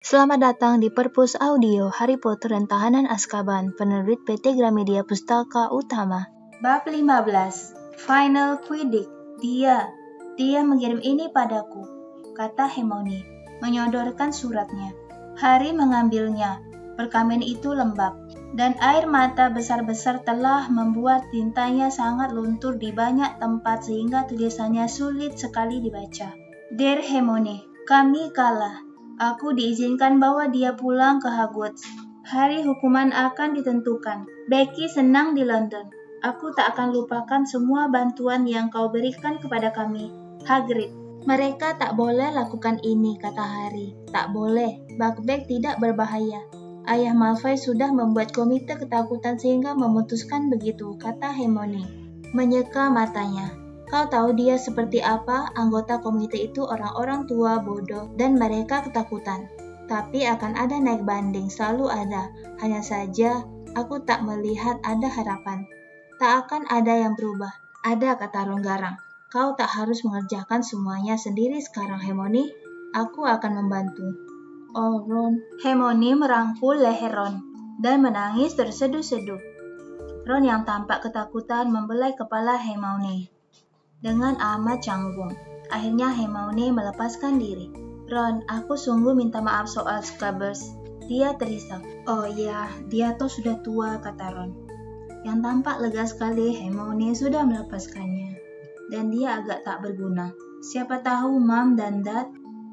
Selamat datang di Perpus Audio Harry Potter dan Tahanan Azkaban, penerbit PT Gramedia Pustaka Utama. Bab 15, Final Quidditch. Dia mengirim ini padaku, kata Hermione, menyodorkan suratnya. Harry mengambilnya. Perkamen itu lembab, dan air mata besar-besar telah membuat tintanya sangat luntur di banyak tempat sehingga tulisannya sulit sekali dibaca. Dear Hermione, kami kalah. Aku diizinkan bawa dia pulang ke Hogwarts. Hari hukuman akan ditentukan. Becky senang di London. Aku tak akan lupakan semua bantuan yang kau berikan kepada kami, Hagrid. Mereka tak boleh lakukan ini, kata Harry. Tak boleh. Buckbeak tidak berbahaya. Ayah Malfoy sudah membuat komite ketakutan sehingga memutuskan begitu, kata Hermione, menyeka matanya. Kau tahu dia seperti apa? Anggota komite itu orang-orang tua bodoh dan mereka ketakutan. Tapi akan ada naik banding, selalu ada. Hanya saja, aku tak melihat ada harapan. Tak akan ada yang berubah. Ada, kata Ron garang. Kau tak harus mengerjakan semuanya sendiri sekarang, Hermione. Aku akan membantu. Oh, Ron. Hermione merangkul leher Ron dan menangis terseduh-seduh. Ron yang tampak ketakutan membelai kepala Hermione dengan amat canggung. Akhirnya Hermione melepaskan diri. Ron, aku sungguh minta maaf soal Scabbers. Dia terisak. Oh ya, dia toh sudah tua, kata Ron. Yang tampak lega sekali, Hermione sudah melepaskannya. Dan dia agak tak berguna. Siapa tahu Mom dan Dad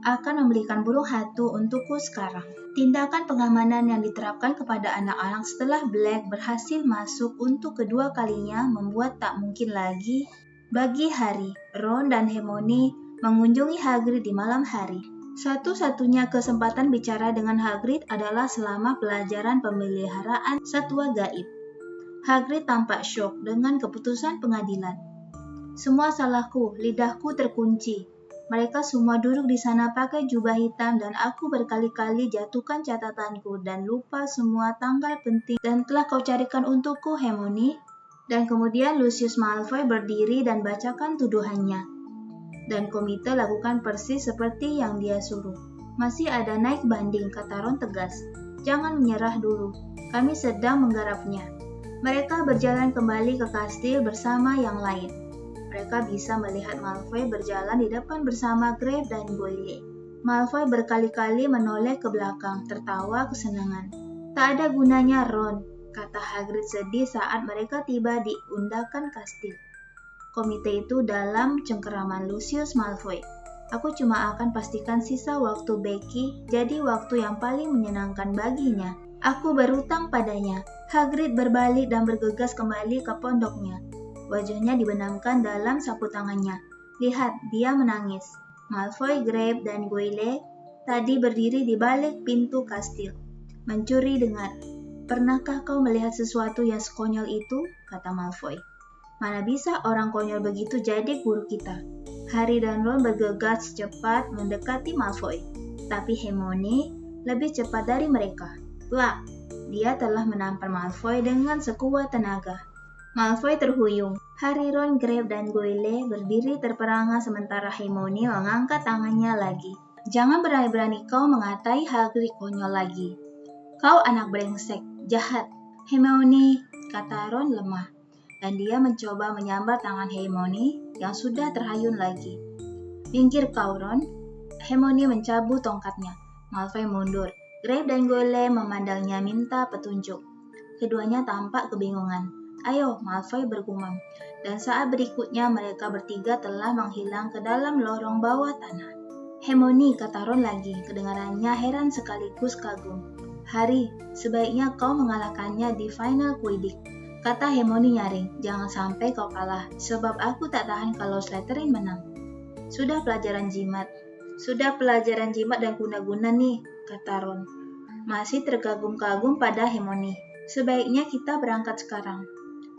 akan memberikan burung hantu untukku sekarang. Tindakan pengamanan yang diterapkan kepada anak-anak setelah Black berhasil masuk untuk kedua kalinya membuat tak mungkin lagi bagi Harry, Ron, dan Hermione mengunjungi Hagrid di malam hari. Satu-satunya kesempatan bicara dengan Hagrid adalah selama pelajaran pemeliharaan satwa gaib. Hagrid tampak syok dengan keputusan pengadilan. Semua salahku, lidahku terkunci. Mereka semua duduk di sana pakai jubah hitam dan aku berkali-kali jatuhkan catatanku dan lupa semua tanggal penting dan telah kau carikan untukku, Hermione. Dan kemudian Lucius Malfoy berdiri dan bacakan tuduhannya. Dan komite lakukan persis seperti yang dia suruh. Masih ada naik banding, kata Ron tegas. Jangan menyerah dulu, kami sedang menggarapnya. Mereka berjalan kembali ke kastil bersama yang lain. Mereka bisa melihat Malfoy berjalan di depan bersama Grape dan Goyle. Malfoy berkali-kali menoleh ke belakang, tertawa kesenangan. Tak ada gunanya, Ron, kata Hagrid sedih saat mereka tiba di undakan kastil. Komite itu dalam cengkeraman Lucius Malfoy. Aku cuma akan pastikan sisa waktu Becky jadi waktu yang paling menyenangkan baginya. Aku berutang padanya. Hagrid berbalik dan bergegas kembali ke pondoknya. Wajahnya dibenamkan dalam sapu tangannya. Lihat, dia menangis. Malfoy, Grape, dan Goyle tadi berdiri di balik pintu kastil. Mencuri dengar. Pernahkah kau melihat sesuatu yang sekonyol itu? Kata Malfoy. Mana bisa orang konyol begitu jadi guru kita? Harry dan Ron bergegas cepat mendekati Malfoy. Tapi Hermione lebih cepat dari mereka. Plak! Dia telah menampar Malfoy dengan sekuat tenaga. Malfoy terhuyung. Harry, Ron, Grape, dan Goyle berdiri terperangah sementara Hermione mengangkat tangannya lagi. Jangan berani-berani kau mengatai Hagrid konyol lagi. Kau anak brengsek, jahat. Hermione, kata Ron lemah. Dan dia mencoba menyambar tangan Hermione yang sudah terhayun lagi. Minggir kau, Ron. Hermione mencabut tongkatnya. Malfoy mundur. Grape dan Goyle memandangnya minta petunjuk. Keduanya tampak kebingungan. Ayo, Malfoy bergumam. Dan saat berikutnya mereka bertiga telah menghilang ke dalam lorong bawah tanah. Hermione, kata Ron lagi, kedengarannya heran sekaligus kagum. Harry, sebaiknya kau mengalahkannya di final Quidditch, kata Hermione nyaring. Jangan sampai kau kalah, sebab aku tak tahan kalau Slytherin menang. Sudah pelajaran jimat dan guna-guna nih, kata Ron. Masih terkagum-kagum pada Hermione. Sebaiknya kita berangkat sekarang.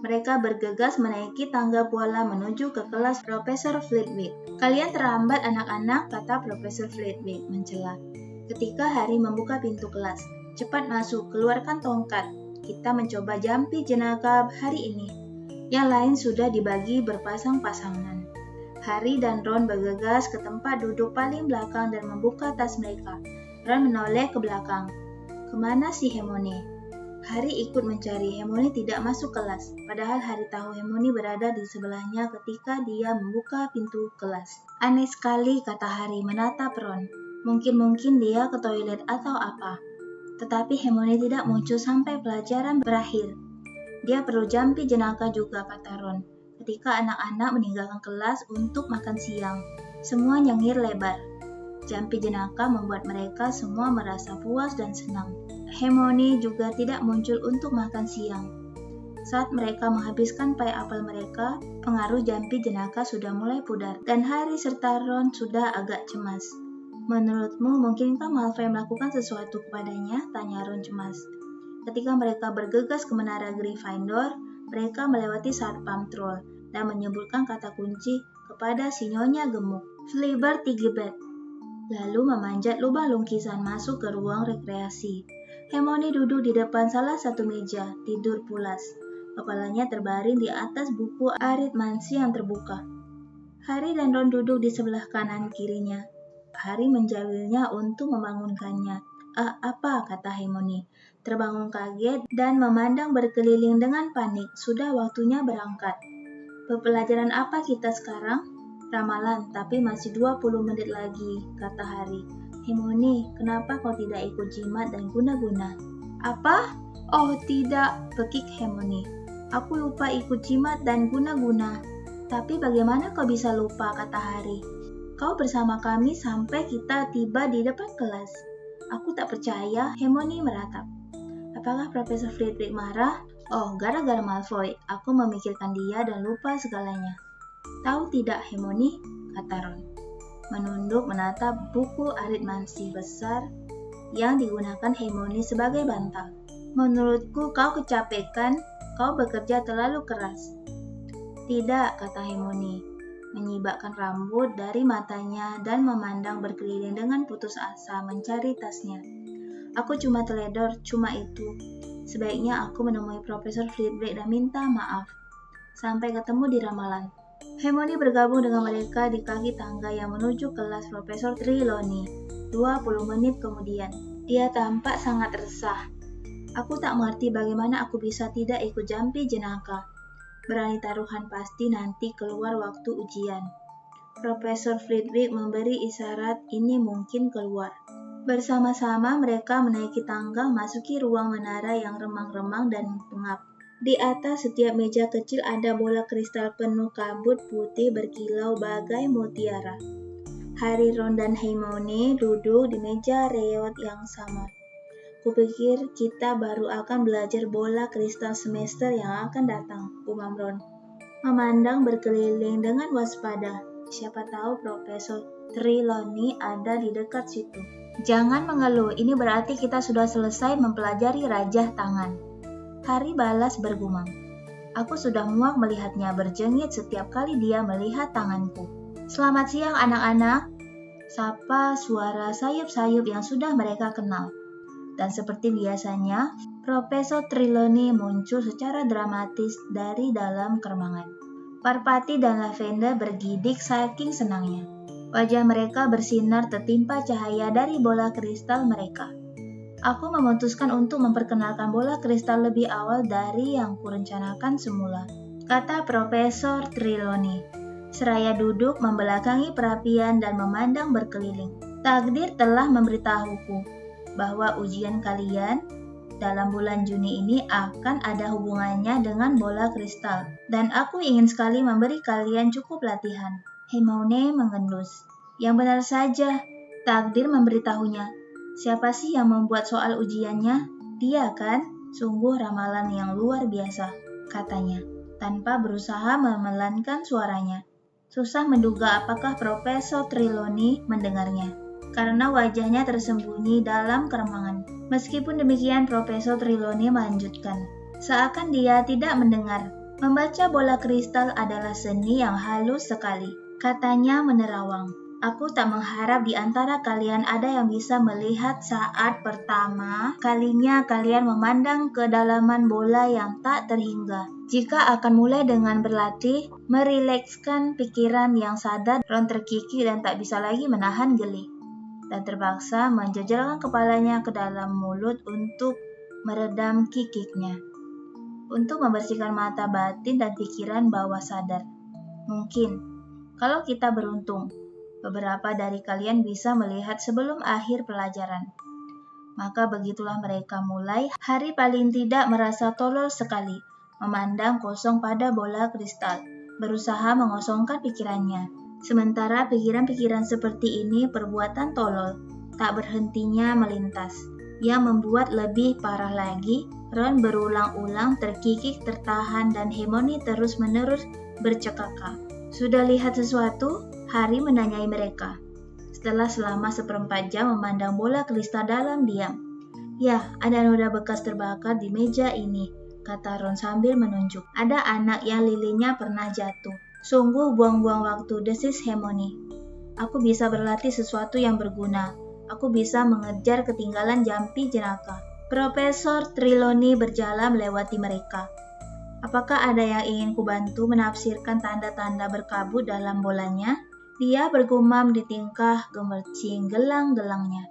Mereka bergegas menaiki tangga bola menuju ke kelas Profesor Flitwick. Kalian terlambat anak-anak, kata Profesor Flitwick mencela. Ketika Harry membuka pintu kelas. Cepat masuk, keluarkan tongkat. Kita mencoba jampi jenaka hari ini. Yang lain sudah dibagi berpasang-pasangan. Harry dan Ron bergegas ke tempat duduk paling belakang dan membuka tas mereka. Ron menoleh ke belakang. Kemana si Hermione? Harry ikut mencari. Hermione tidak masuk kelas, padahal Harry tahu Hermione berada di sebelahnya ketika dia membuka pintu kelas. Aneh sekali, kata Harry menatap Ron. Mungkin dia ke toilet atau apa. Tetapi Hermione tidak muncul sampai pelajaran berakhir. Dia perlu jampi jenaka juga, kata Ron. Ketika anak-anak meninggalkan kelas untuk makan siang, semua nyengir lebar. Jampi jenaka membuat mereka semua merasa puas dan senang. Hermione juga tidak muncul untuk makan siang. Saat mereka menghabiskan pai apel mereka, pengaruh jampi jenaka sudah mulai pudar, dan Harry serta Ron sudah agak cemas. Menurutmu, mungkinkah Malfoy melakukan sesuatu kepadanya? Tanya Ron cemas. Ketika mereka bergegas ke menara Gryffindor, mereka melewati satpam troll dan menyebutkan kata kunci kepada si Nyonya Gemuk, Flibber Tigibet, lalu memanjat lubang lukisan masuk ke ruang rekreasi. Hermione duduk di depan salah satu meja, tidur pulas. Kepalanya terbaring di atas buku aritmansi yang terbuka. Harry dan Ron duduk di sebelah kanan kirinya. Harry menjawilnya untuk membangunkannya. Apa? Kata Hermione. Terbangun kaget dan memandang berkeliling dengan panik. Sudah waktunya berangkat. Pelajaran apa kita sekarang? Ramalan, tapi masih 20 menit lagi, kata Harry. Hermione, kenapa kau tidak ikut jimat dan guna-guna? Apa? Oh tidak, pekik Hermione. Aku lupa ikut jimat dan guna-guna. Tapi bagaimana kau bisa lupa, kata Harry. Kau bersama kami sampai kita tiba di depan kelas. Aku tak percaya, Hermione meratap. Apakah Profesor Flitwick marah? Oh, gara-gara Malfoy. Aku memikirkan dia dan lupa segalanya. Tahu tidak, Hermione, kata Ron. Menunduk menatap buku aritmansi besar yang digunakan Hermione sebagai bantal. Menurutku kau kecapekan, kau bekerja terlalu keras. Tidak, kata Hermione, menyibakkan rambut dari matanya dan memandang berkeliling dengan putus asa mencari tasnya. Aku cuma teledor, cuma itu. Sebaiknya aku menemui Profesor Flitwick dan minta maaf. Sampai ketemu di ramalan. Hermione bergabung dengan mereka di kaki tangga yang menuju kelas Profesor Trelawney. 20 menit kemudian, dia tampak sangat resah. Aku tak mengerti bagaimana aku bisa tidak ikut jampi jenaka. Berani taruhan pasti nanti keluar waktu ujian. Profesor Flitwick memberi isyarat ini mungkin keluar. Bersama-sama mereka menaiki tangga masuki ruang menara yang remang-remang dan pengap. Di atas setiap meja kecil ada bola kristal penuh kabut putih berkilau bagai mutiara. Harry, Ron, dan Hermione duduk di meja reot yang sama. Kupikir kita baru akan belajar bola kristal semester yang akan datang, gumam Ron. Memandang berkeliling dengan waspada. Siapa tahu Profesor Trelawney ada di dekat situ. Jangan mengeluh, ini berarti kita sudah selesai mempelajari rajah tangan. Harry balas bergumam. Aku sudah muak melihatnya berjengit setiap kali dia melihat tanganku. Selamat siang anak-anak, sapa suara sayup-sayup yang sudah mereka kenal. Dan seperti biasanya, Profesor Trelawney muncul secara dramatis dari dalam keremangan. Parvati dan Lavender bergidik saking senangnya. Wajah mereka bersinar tertimpa cahaya dari bola kristal mereka. Aku memutuskan untuk memperkenalkan bola kristal lebih awal dari yang kurencanakan semula, kata Profesor Trelawney. Seraya duduk membelakangi perapian dan memandang berkeliling. Takdir telah memberitahuku bahwa ujian kalian dalam bulan Juni ini akan ada hubungannya dengan bola kristal, dan aku ingin sekali memberi kalian cukup latihan. Hermione mengendus. Yang benar saja, takdir memberitahunya. Siapa sih yang membuat soal ujiannya? Dia kan? Sungguh ramalan yang luar biasa, katanya, tanpa berusaha memelankan suaranya. Susah menduga apakah Profesor Trelawney mendengarnya, karena wajahnya tersembunyi dalam keremangan. Meskipun demikian, Profesor Trelawney melanjutkan, seakan dia tidak mendengar. Membaca bola kristal adalah seni yang halus sekali, katanya menerawang. Aku tak mengharap di antara kalian ada yang bisa melihat saat pertama kalinya kalian memandang kedalaman bola yang tak terhingga. Jika akan mulai dengan berlatih, merilekskan pikiran yang sadar, Ron terkikik dan tak bisa lagi menahan geli. dan terpaksa menjejalkan kepalanya ke dalam mulut untuk meredam kikiknya. Untuk membersihkan mata batin dan pikiran bawah sadar. Mungkin, kalau kita beruntung, beberapa dari kalian bisa melihat sebelum akhir pelajaran. Maka begitulah mereka mulai hari paling tidak merasa tolol sekali, memandang kosong pada bola kristal, berusaha mengosongkan pikirannya. Sementara pikiran-pikiran seperti ini perbuatan tolol, tak berhentinya melintas. Yang membuat lebih parah lagi, Ron berulang-ulang terkikik tertahan dan Hermione terus-menerus bercekaka. Sudah lihat sesuatu? Harry menanyai mereka. Setelah selama 1/4 jam memandang bola kristal dalam diam. Ya, ada noda bekas terbakar di meja ini, kata Ron sambil menunjuk. Ada anak yang lilinnya pernah jatuh. Sungguh buang-buang waktu, desis Hermione. Aku bisa berlatih sesuatu yang berguna. Aku bisa mengejar ketinggalan jampi jenaka. Profesor Trelawney berjalan melewati mereka. Apakah ada yang ingin kubantu menafsirkan tanda-tanda berkabut dalam bolanya? Dia bergumam di tingkah gemercing gelang-gelangnya.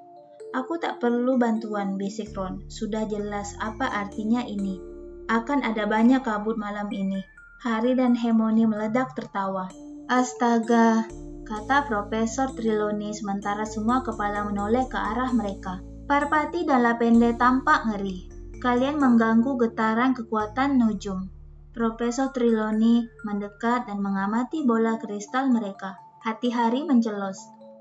Aku tak perlu bantuan, bisik Ron. Sudah jelas apa artinya ini. Akan ada banyak kabut malam ini. Harry dan Hermione meledak tertawa. Astaga, kata Profesor Trelawney sementara semua kepala menoleh ke arah mereka. Parvati dan Lavender tampak ngeri. Kalian mengganggu getaran kekuatan nujum. Profesor Trelawney mendekat dan mengamati bola kristal mereka. Hati Harry mencelos.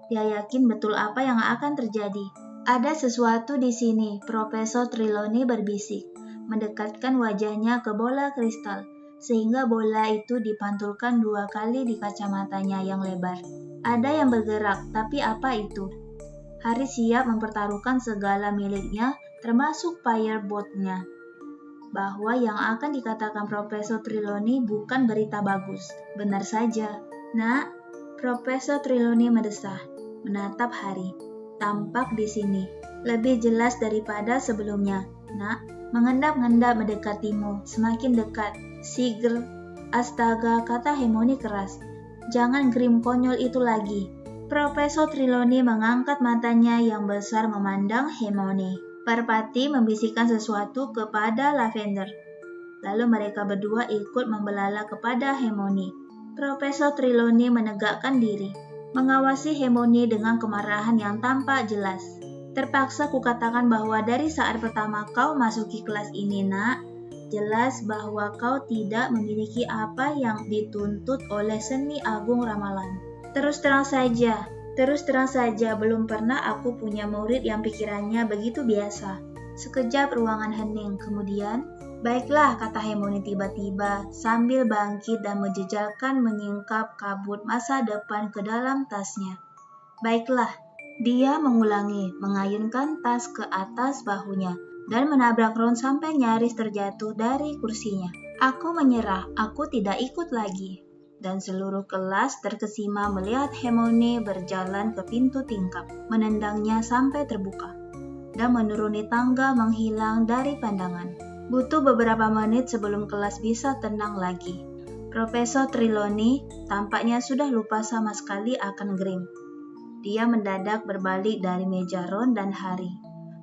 Dia yakin betul apa yang akan terjadi. Ada sesuatu di sini, Profesor Trelawney berbisik, mendekatkan wajahnya ke bola kristal, sehingga bola itu dipantulkan 2 kali di kacamatanya yang lebar. Ada yang bergerak, tapi apa itu? Harry siap mempertaruhkan segala miliknya, termasuk firebolt-nya. Bahwa yang akan dikatakan Profesor Trelawney bukan berita bagus. Benar saja. Nak, Profesor Trelawney mendesah, menatap Harry. Tampak di sini, lebih jelas daripada sebelumnya. Nak, mengendap-endap mendekatimu, semakin dekat. Sigr, astaga, kata Hermione keras. Jangan grim konyol itu lagi. Profesor Trelawney mengangkat matanya yang besar memandang Hermione. Parvati membisikkan sesuatu kepada Lavender. Lalu mereka berdua ikut membelala kepada Hermione. Profesor Trelawney menegakkan diri, mengawasi Hermione dengan kemarahan yang tampak jelas. Terpaksa kukatakan bahwa dari saat pertama kau masuki kelas ini, Nak, jelas bahwa kau tidak memiliki apa yang dituntut oleh seni agung ramalan. Terus terang saja, belum pernah aku punya murid yang pikirannya begitu biasa. Sekejap ruangan hening, kemudian, baiklah, kata Hermione tiba-tiba, sambil bangkit dan menjejalkan menyingkap kabut masa depan ke dalam tasnya. Baiklah, dia mengulangi, mengayunkan tas ke atas bahunya, dan menabrak Ron sampai nyaris terjatuh dari kursinya. Aku menyerah, aku tidak ikut lagi. Dan seluruh kelas terkesima melihat Hermione berjalan ke pintu tingkap, menendangnya sampai terbuka, dan menuruni tangga menghilang dari pandangan. Butuh beberapa menit sebelum kelas bisa tenang lagi. Profesor Trelawney tampaknya sudah lupa sama sekali akan Grim. Dia mendadak berbalik dari meja Ron dan Harry,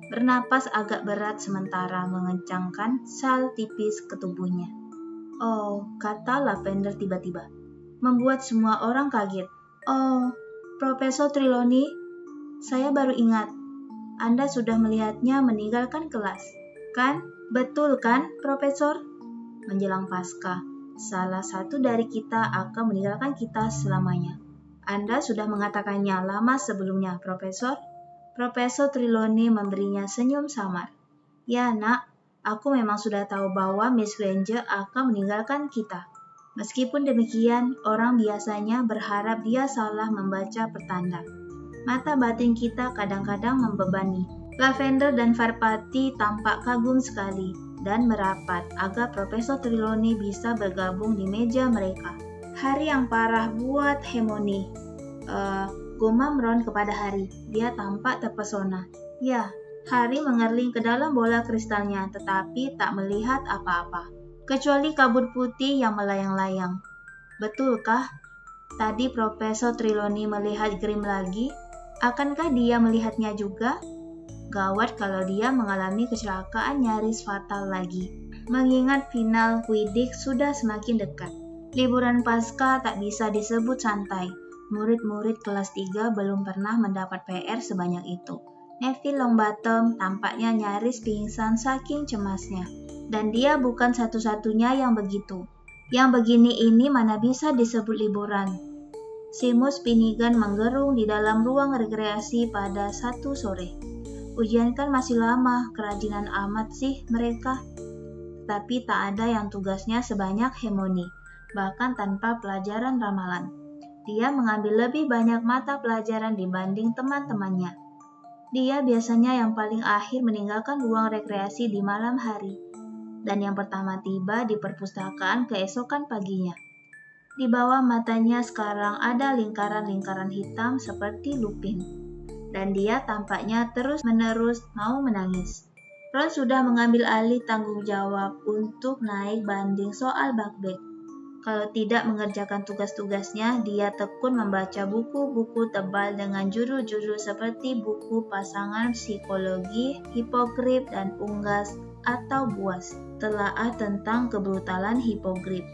bernapas agak berat sementara mengencangkan sal tipis ke tubuhnya. Oh, kata Lavender tiba-tiba, membuat semua orang kaget. Oh, Profesor Trelawney, saya baru ingat. Anda sudah melihatnya meninggalkan kelas, kan? Betul kan, Profesor? Menjelang Paskah, salah satu dari kita akan meninggalkan kita selamanya. Anda sudah mengatakannya lama sebelumnya, Profesor. Profesor Trelawney memberinya senyum samar. Ya, Nak, aku memang sudah tahu bahwa Miss Granger akan meninggalkan kita. Meskipun demikian, orang biasanya berharap dia salah membaca pertanda. Mata batin kita kadang-kadang membebani. Lavender dan Parvati tampak kagum sekali dan merapat agar Profesor Trelawney bisa bergabung di meja mereka. Hari yang parah buat Hermione. Gumam Ron kepada Harry. Dia tampak terpesona. Ya, Harry mengerling ke dalam bola kristalnya tetapi tak melihat apa-apa, kecuali kabut putih yang melayang-layang. Betulkah? Tadi Profesor Trelawney melihat Grim lagi? Akankah dia melihatnya juga? Gawat kalau dia mengalami kecelakaan nyaris fatal lagi. Mengingat final Quidditch sudah semakin dekat. Liburan Paskah tak bisa disebut santai. Murid-murid kelas 3 belum pernah mendapat PR sebanyak itu. Neville Longbottom tampaknya nyaris pingsan saking cemasnya. Dan dia bukan satu-satunya yang begitu. Yang begini ini mana bisa disebut liburan. Seamus Finnegan menggerung di dalam ruang rekreasi pada Sabtu sore. Ujian kan masih lama, kerajinan amat sih mereka. Tapi tak ada yang tugasnya sebanyak Hermione, bahkan tanpa pelajaran ramalan. Dia mengambil lebih banyak mata pelajaran dibanding teman-temannya. Dia biasanya yang paling akhir meninggalkan ruang rekreasi di malam hari, dan yang pertama tiba di perpustakaan keesokan paginya. Di bawah matanya sekarang ada lingkaran-lingkaran hitam seperti lupin, dan dia tampaknya terus-menerus mau menangis. Ron sudah mengambil alih tanggung jawab untuk naik banding soal Buckbeak. Kalau tidak mengerjakan tugas-tugasnya, dia tekun membaca buku-buku tebal dengan judul-judul seperti buku pasangan psikologi, Hipogrif dan Unggas atau Buas, telaah tentang kebrutalan Hipogrif.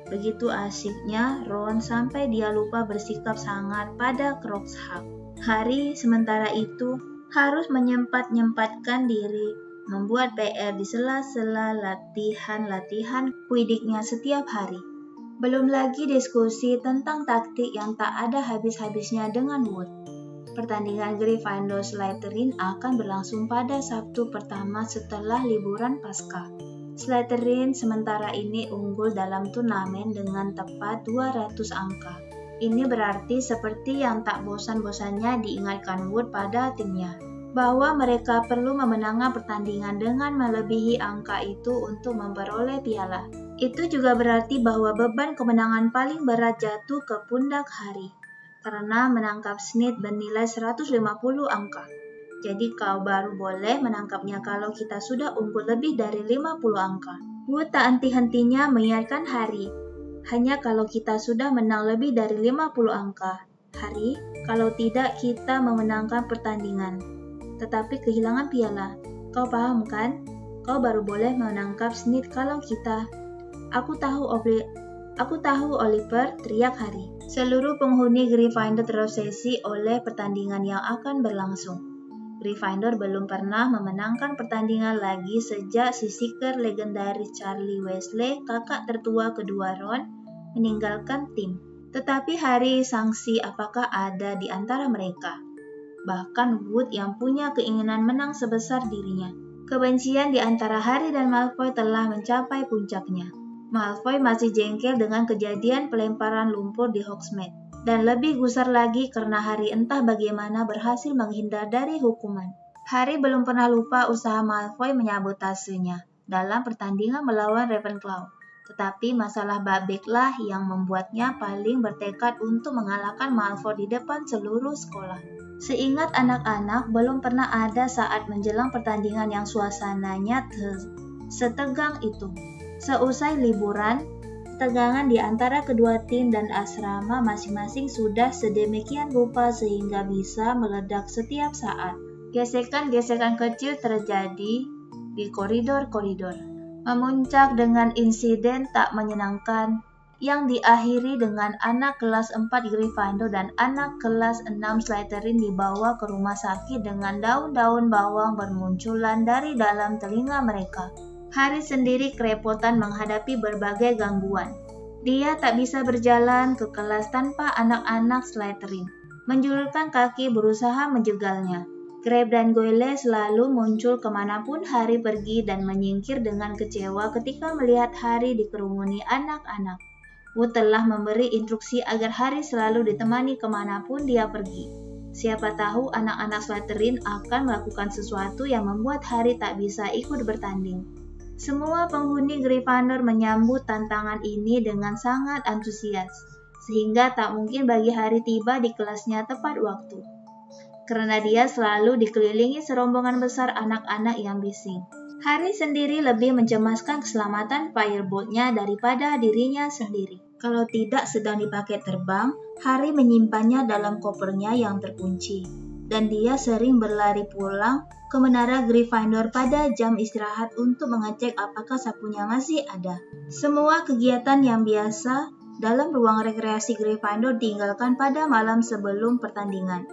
Begitu asyiknya Ron sampai dia lupa bersikap sangat pada Crookshank. Harry sementara itu harus menyempat-nyempatkan diri membuat PR di sela-sela latihan-latihan Quidditch-nya setiap hari. Belum lagi diskusi tentang taktik yang tak ada habis-habisnya dengan Wood. Pertandingan Gryffindor Slytherin akan berlangsung pada Sabtu pertama setelah liburan Paskah. Slytherin sementara ini unggul dalam turnamen dengan tepat 200 angka. Ini berarti seperti yang tak bosan-bosannya diingatkan Wood pada timnya, bahwa mereka perlu memenangkan pertandingan dengan melebihi angka itu untuk memperoleh piala. Itu juga berarti bahwa beban kemenangan paling berat jatuh ke pundak Harry, karena menangkap Snape bernilai 150 angka. Jadi kau baru boleh menangkapnya kalau kita sudah unggul lebih dari 50 angka. Wood tak henti-hentinya mengingatkan Harry. Hanya kalau kita sudah menang lebih dari 50 angka. Harry, kalau tidak kita memenangkan pertandingan. Tetapi kehilangan piala. Kau paham kan? Kau baru boleh menangkap Snape kalau kita. Aku tahu Oliver, teriak Harry. Seluruh penghuni Gryffindor terobsesi oleh pertandingan yang akan berlangsung. Gryffindor belum pernah memenangkan pertandingan lagi sejak si seeker legendaris Charlie Weasley, kakak tertua kedua Ron, meninggalkan tim. Tetapi Harry sangsi apakah ada di antara mereka. Bahkan Wood yang punya keinginan menang sebesar dirinya. Kebencian di antara Harry dan Malfoy telah mencapai puncaknya. Malfoy masih jengkel dengan kejadian pelemparan lumpur di Hogsmeade. Dan lebih gusar lagi karena Harry entah bagaimana berhasil menghindar dari hukuman. Harry belum pernah lupa usaha Malfoy menyabotasenya dalam pertandingan melawan Ravenclaw. Tetapi masalah Buckbeak lah yang membuatnya paling bertekad untuk mengalahkan Malfoy di depan seluruh sekolah. Seingat anak-anak, belum pernah ada saat menjelang pertandingan yang suasananya setegang itu. Seusai liburan, tegangan di antara kedua tim dan asrama masing-masing sudah sedemikian rupa sehingga bisa meledak setiap saat. Gesekan-gesekan kecil terjadi di koridor-koridor, memuncak dengan insiden tak menyenangkan yang diakhiri dengan anak kelas 4 Gryffindor dan anak kelas 6 Slytherin dibawa ke rumah sakit dengan daun-daun bawang bermunculan dari dalam telinga mereka. Harry sendiri kerepotan menghadapi berbagai gangguan. Dia tak bisa berjalan ke kelas tanpa anak-anak Slytherin. Menjulurkan kaki berusaha menjegalnya. Crabbe dan Goyle selalu muncul kemanapun Harry pergi dan menyingkir dengan kecewa ketika melihat Harry dikerumuni anak-anak. Wood telah memberi instruksi agar Harry selalu ditemani kemanapun dia pergi. Siapa tahu anak-anak Slytherin akan melakukan sesuatu yang membuat Harry tak bisa ikut bertanding. Semua penghuni Gryffindor menyambut tantangan ini dengan sangat antusias, sehingga tak mungkin bagi Harry tiba di kelasnya tepat waktu. Karena dia selalu dikelilingi serombongan besar anak-anak yang bising. Harry sendiri lebih mencemaskan keselamatan firebolt-nya daripada dirinya sendiri. Kalau tidak sedang dipakai terbang, Harry menyimpannya dalam kopernya yang terkunci. dan dia sering berlari pulang ke menara Gryffindor pada jam istirahat untuk mengecek apakah sapunya masih ada. Semua kegiatan yang biasa dalam ruang rekreasi Gryffindor ditinggalkan pada malam sebelum pertandingan.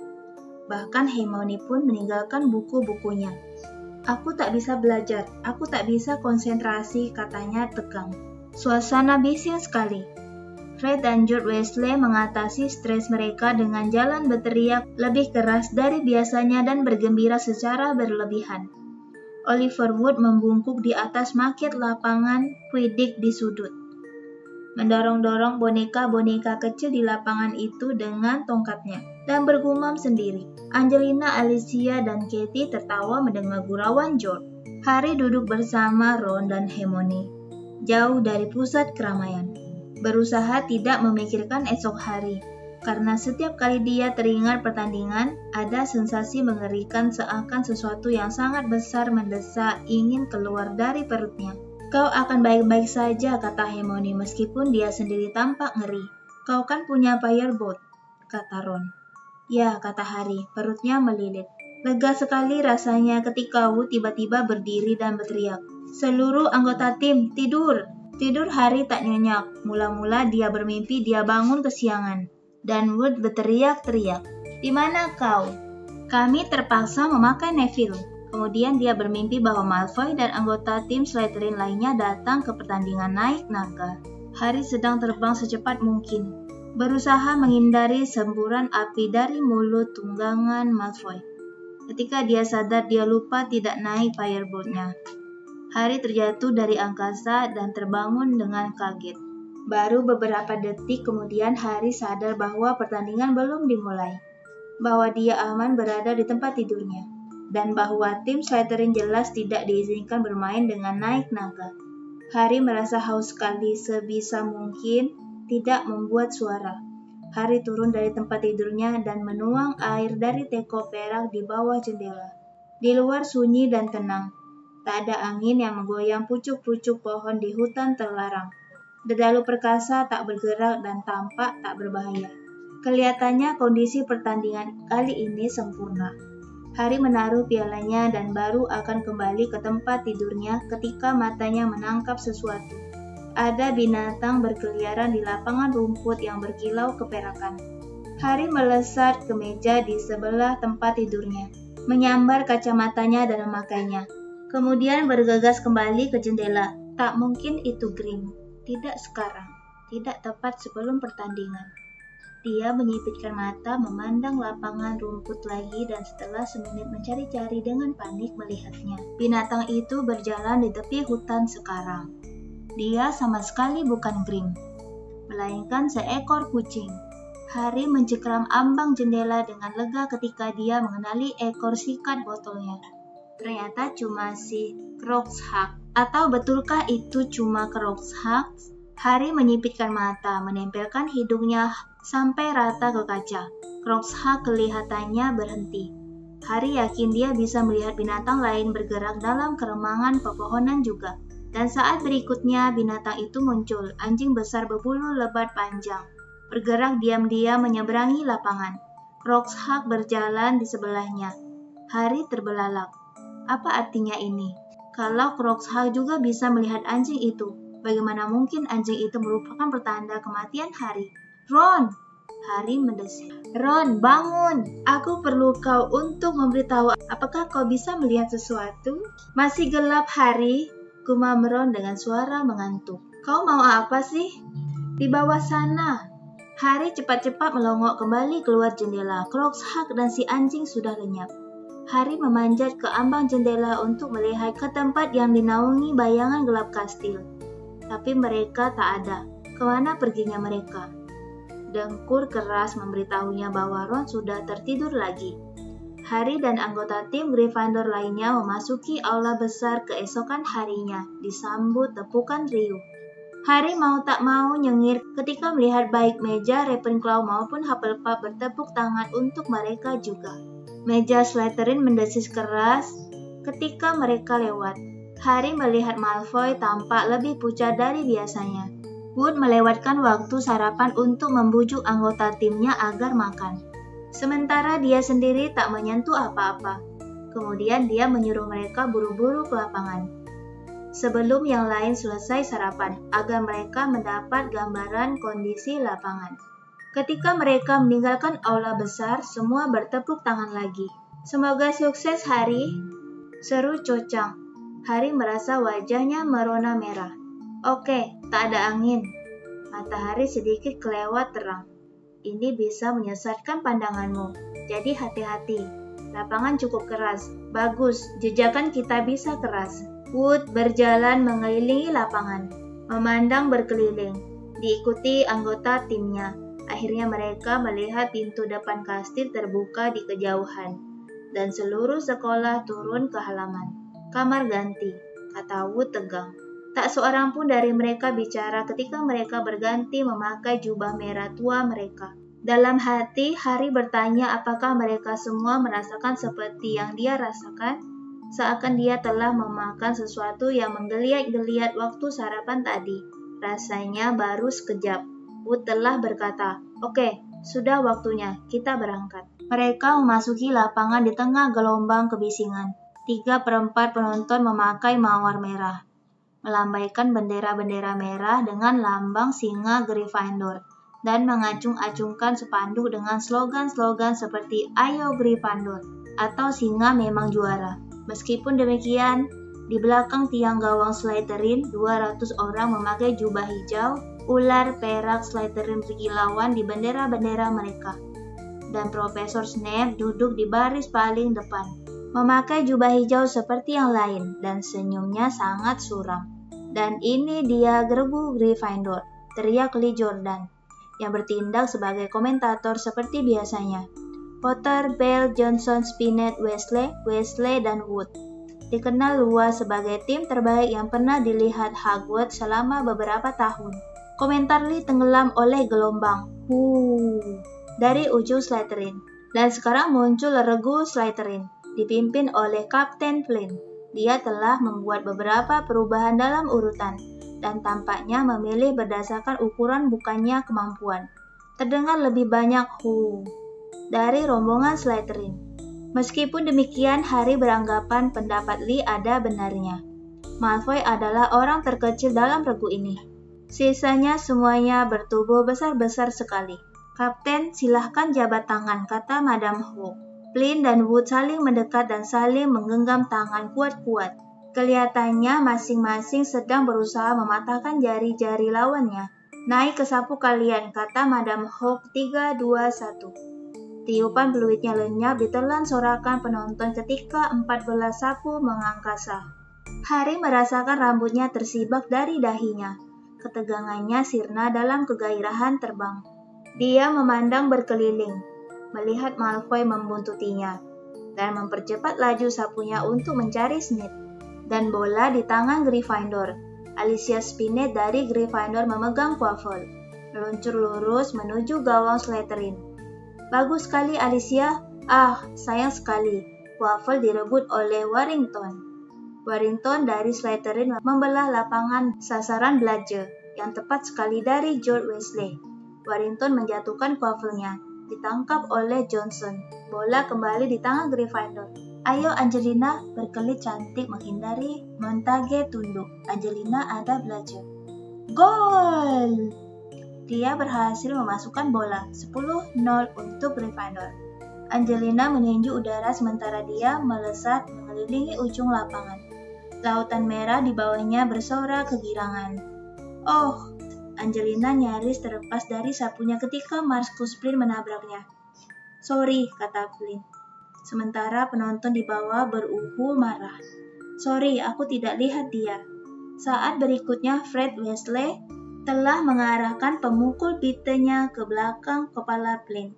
Bahkan Hermione pun meninggalkan buku-bukunya. "Aku tak bisa belajar, aku tak bisa konsentrasi," katanya tegang. Suasana bising sekali. Fred dan George Weasley mengatasi stres mereka dengan jalan berteriak lebih keras dari biasanya dan bergembira secara berlebihan. Oliver Wood membungkuk di atas maket lapangan Quidditch di sudut, mendorong-dorong boneka-boneka kecil di lapangan itu dengan tongkatnya, dan bergumam sendiri. Angelina, Alicia, dan Katie tertawa mendengar gurauan George. Harry duduk bersama Ron dan Hermione, jauh dari pusat keramaian, berusaha tidak memikirkan esok hari, karena setiap kali dia teringat pertandingan, ada sensasi mengerikan seakan sesuatu yang sangat besar mendesak ingin keluar dari perutnya. "Kau akan baik-baik saja," kata Hermione meskipun dia sendiri tampak ngeri. "Kau kan punya firebolt," kata Ron. "Ya," kata Harry, perutnya melilit. Lega sekali rasanya ketika Wood tiba-tiba berdiri dan berteriak, "Seluruh anggota tim, tidur!" Tidur Harry tak nyenyak. Mula-mula dia bermimpi dia bangun kesiangan. Dan Wood berteriak-teriak, "Di mana kau?" "Kami terpaksa memakai Neville." Kemudian dia bermimpi bahwa Malfoy dan anggota tim Slytherin lainnya datang ke pertandingan naik naga. Harry sedang terbang secepat mungkin, berusaha menghindari semburan api dari mulut tunggangan Malfoy. Ketika dia sadar dia lupa tidak naik firebolt-nya. Harry terjatuh dari angkasa dan terbangun dengan kaget. Baru beberapa detik kemudian Harry sadar bahwa pertandingan belum dimulai, bahwa dia aman berada di tempat tidurnya, dan bahwa tim Slytherin jelas tidak diizinkan bermain dengan naik naga. Harry merasa haus sekali, sebisa mungkin tidak membuat suara. Harry turun dari tempat tidurnya dan menuang air dari teko perak di bawah jendela. Di luar sunyi dan tenang. Tak ada angin yang menggoyang pucuk-pucuk pohon di hutan terlarang. Dedalu perkasa tak bergerak dan tampak tak berbahaya. Kelihatannya kondisi pertandingan kali ini sempurna. Harry menaruh pialanya dan baru akan kembali ke tempat tidurnya ketika matanya menangkap sesuatu. Ada binatang berkeliaran di lapangan rumput yang berkilau keperakan. Harry melesat ke meja di sebelah tempat tidurnya, menyambar kacamatanya dan memakainya. Kemudian bergegas kembali ke jendela. Tak mungkin itu Grim. Tidak sekarang. Tidak tepat sebelum pertandingan. Dia menyipitkan mata memandang lapangan rumput lagi dan setelah semenit mencari-cari dengan panik melihatnya. Binatang itu berjalan di tepi hutan sekarang. Dia sama sekali bukan Grim, melainkan seekor kucing. Harry mencekram ambang jendela dengan lega ketika dia mengenali ekor sikat botolnya. Ternyata cuma si Crookshanks. Atau betulkah itu cuma Crookshanks? Harry menyipitkan mata, menempelkan hidungnya sampai rata ke kaca. Crookshanks kelihatannya berhenti. Harry yakin dia bisa melihat binatang lain bergerak dalam keremangan pepohonan juga. Dan saat berikutnya binatang itu muncul, anjing besar berbulu lebat panjang, bergerak diam-diam menyeberangi lapangan. Crookshanks berjalan di sebelahnya. Harry terbelalak. Apa artinya ini? Kalau Crookshanks juga bisa melihat anjing itu, bagaimana mungkin anjing itu merupakan pertanda kematian Harry? "Ron!" Harry mendesis. "Ron, bangun! Aku perlu kau untuk memberitahu apakah kau bisa melihat sesuatu?" "Masih gelap, Harry," gumam Ron dengan suara mengantuk. "Kau mau apa sih?" "Di bawah sana." Harry cepat-cepat melongok kembali keluar jendela. Crookshanks dan si anjing sudah lenyap. Harry memanjat ke ambang jendela untuk melihat ke tempat yang dinaungi bayangan gelap kastil. Tapi mereka tak ada. Kemana perginya mereka? Dengkur keras memberitahunya bahwa Ron sudah tertidur lagi. Harry dan anggota tim Gryffindor lainnya memasuki aula besar keesokan harinya, disambut tepukan riuh. Harry mau tak mau nyengir ketika melihat baik meja Ravenclaw maupun Hufflepuff bertepuk tangan untuk mereka juga. Meja Slytherin mendesis keras ketika mereka lewat. Harry melihat Malfoy tampak lebih pucat dari biasanya. Wood melewatkan waktu sarapan untuk membujuk anggota timnya agar makan. Sementara dia sendiri tak menyentuh apa-apa. Kemudian dia menyuruh mereka buru-buru ke lapangan. Sebelum yang lain selesai sarapan, agar mereka mendapat gambaran kondisi lapangan. Ketika mereka meninggalkan aula besar, semua bertepuk tangan lagi. Semoga sukses Hari, seru Cho-chang. Hari merasa wajahnya merona merah. Oke, tak ada angin. Matahari sedikit kelewat terang. Ini bisa menyesatkan pandanganmu, jadi hati-hati. Lapangan cukup keras. Bagus, jejakan kita bisa keras. Wood berjalan mengelilingi lapangan, memandang berkeliling, diikuti anggota timnya. Akhirnya mereka melihat pintu depan kastil terbuka di kejauhan, dan seluruh sekolah turun ke halaman. Kamar ganti, kata Wood tegang. Tak seorang pun dari mereka bicara ketika mereka berganti memakai jubah merah tua mereka. Dalam hati, Hari bertanya apakah mereka semua merasakan seperti yang dia rasakan, seakan dia telah memakan sesuatu yang menggeliat-geliat waktu sarapan tadi. Rasanya baru sekejap. Wood telah berkata, "Oke, sudah waktunya, kita berangkat." Mereka memasuki lapangan di tengah gelombang kebisingan. 3/4 penonton memakai mawar merah, melambaikan bendera-bendera merah dengan lambang singa Gryffindor, dan mengacung-acungkan spanduk dengan slogan-slogan seperti "Ayo Gryffindor" atau "Singa memang juara." Meskipun demikian, di belakang tiang gawang Slytherin, 200 orang memakai jubah hijau, ular perak Slytherin berkilauan di bendera-bendera mereka. Dan Profesor Snape duduk di baris paling depan, memakai jubah hijau seperti yang lain, dan senyumnya sangat suram. "Dan ini dia Gerbu Gryffindor," teriak Lee Jordan, yang bertindak sebagai komentator seperti biasanya. Potter, Bell, Johnson, Spinnet, Weasley, dan Wood dikenal luas sebagai tim terbaik yang pernah dilihat Hogwarts selama beberapa tahun. Komentar Lee tenggelam oleh gelombang dari ujung Slytherin. Dan sekarang muncul regu Slytherin, dipimpin oleh Kapten Flynn. Dia telah membuat beberapa perubahan dalam urutan, dan tampaknya memilih berdasarkan ukuran bukannya kemampuan. Terdengar lebih banyak dari rombongan Slytherin. Meskipun demikian, Harry beranggapan pendapat Lee ada benarnya. Malfoy adalah orang terkecil dalam regu ini. Sisanya semuanya bertubuh besar-besar sekali. "Kapten, silahkan jabat tangan," kata Madam Hawk. Flynn dan Wood saling mendekat dan saling menggenggam tangan kuat-kuat. Kelihatannya masing-masing sedang berusaha mematahkan jari-jari lawannya. "Naik ke sapu kalian," kata Madam Hawk. 3, 2, 1. Tiupan peluitnya lenyap ditelan sorakan penonton ketika 14 sapu mengangkasa. Harry merasakan rambutnya tersibak dari dahinya. Ketegangannya sirna dalam kegairahan terbang. Dia memandang berkeliling, melihat Malfoy membuntutinya, dan mempercepat laju sapunya untuk mencari Snape. Dan bola di tangan Gryffindor. Alicia Spinnet dari Gryffindor memegang Quaffle, meluncur lurus menuju gawang Slytherin. "Bagus sekali Alicia." "Ah, sayang sekali." Quaffle direbut oleh Warrington. Warrington dari Slytherin membelah lapangan sasaran Bludger, yang tepat sekali dari George Weasley. Warrington menjatuhkan Quaffle-nya, ditangkap oleh Johnson. Bola kembali di tangan Gryffindor. "Ayo Angelina," berkelit cantik menghindari Montague tunduk. "Angelina ada Bludger." Gol! Dia berhasil memasukkan bola. 10-0 untuk Gryffindor. Angelina meninju udara sementara dia melesat mengelilingi ujung lapangan. Lautan merah di bawahnya bersorak kegirangan. "Oh!" Angelina nyaris terlepas dari sapunya ketika Marcus Flynn menabraknya. "Sorry," kata Flynn. Sementara penonton di bawah beruhu marah. "Sorry, aku tidak lihat dia." Saat berikutnya, Fred Weasley telah mengarahkan pemukul pitanya ke belakang kepala Flynn.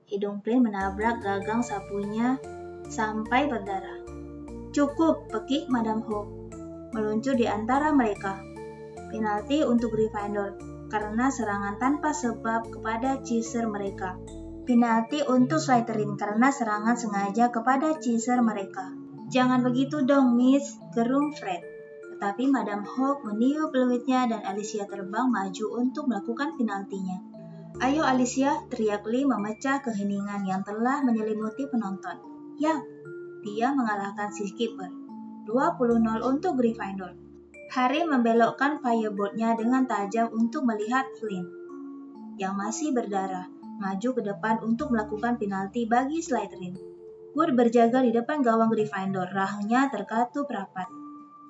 Hidung Flynn menabrak gagang sapunya sampai berdarah. "Cukup," pekik Madam Hawk, meluncur di antara mereka. "Penalti untuk Gryffindor karena serangan tanpa sebab kepada cheeser mereka. Penalti untuk Slytherin karena serangan sengaja kepada cheeser mereka." "Jangan begitu dong, Miss," gerung Fred. Tetapi Madam Hawk meniup peluitnya dan Alicia terbang maju untuk melakukan penaltinya. Ayo Alicia, teriak Lee memecah keheningan yang telah menyelimuti penonton. Ya, dia mengalahkan si Skipper. 20-0 untuk Gryffindor. Harry membelokkan firebolt-nya dengan tajam untuk melihat Flynn, yang masih berdarah, maju ke depan untuk melakukan penalti bagi Slytherin. Wood berjaga di depan gawang Gryffindor, rahangnya terkatup rapat.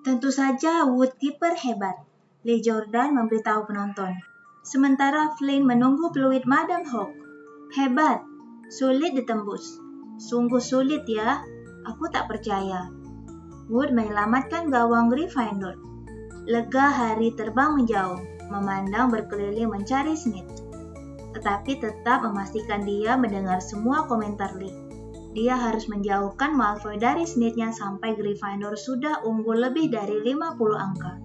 Tentu saja Wood kiper hebat, Lee Jordan memberitahu penonton. Sementara Flynn menunggu peluit Madam Hawk. Hebat, sulit ditembus. Sungguh sulit ya, aku tak percaya. Wood menyelamatkan gawang Gryffindor. Lega Harry terbang menjauh, memandang berkeliling mencari Snape. Tetapi tetap memastikan dia mendengar semua komentar Lee. Dia harus menjauhkan Malfoy dari Snape-nya sampai Gryffindor sudah unggul lebih dari 50 angka.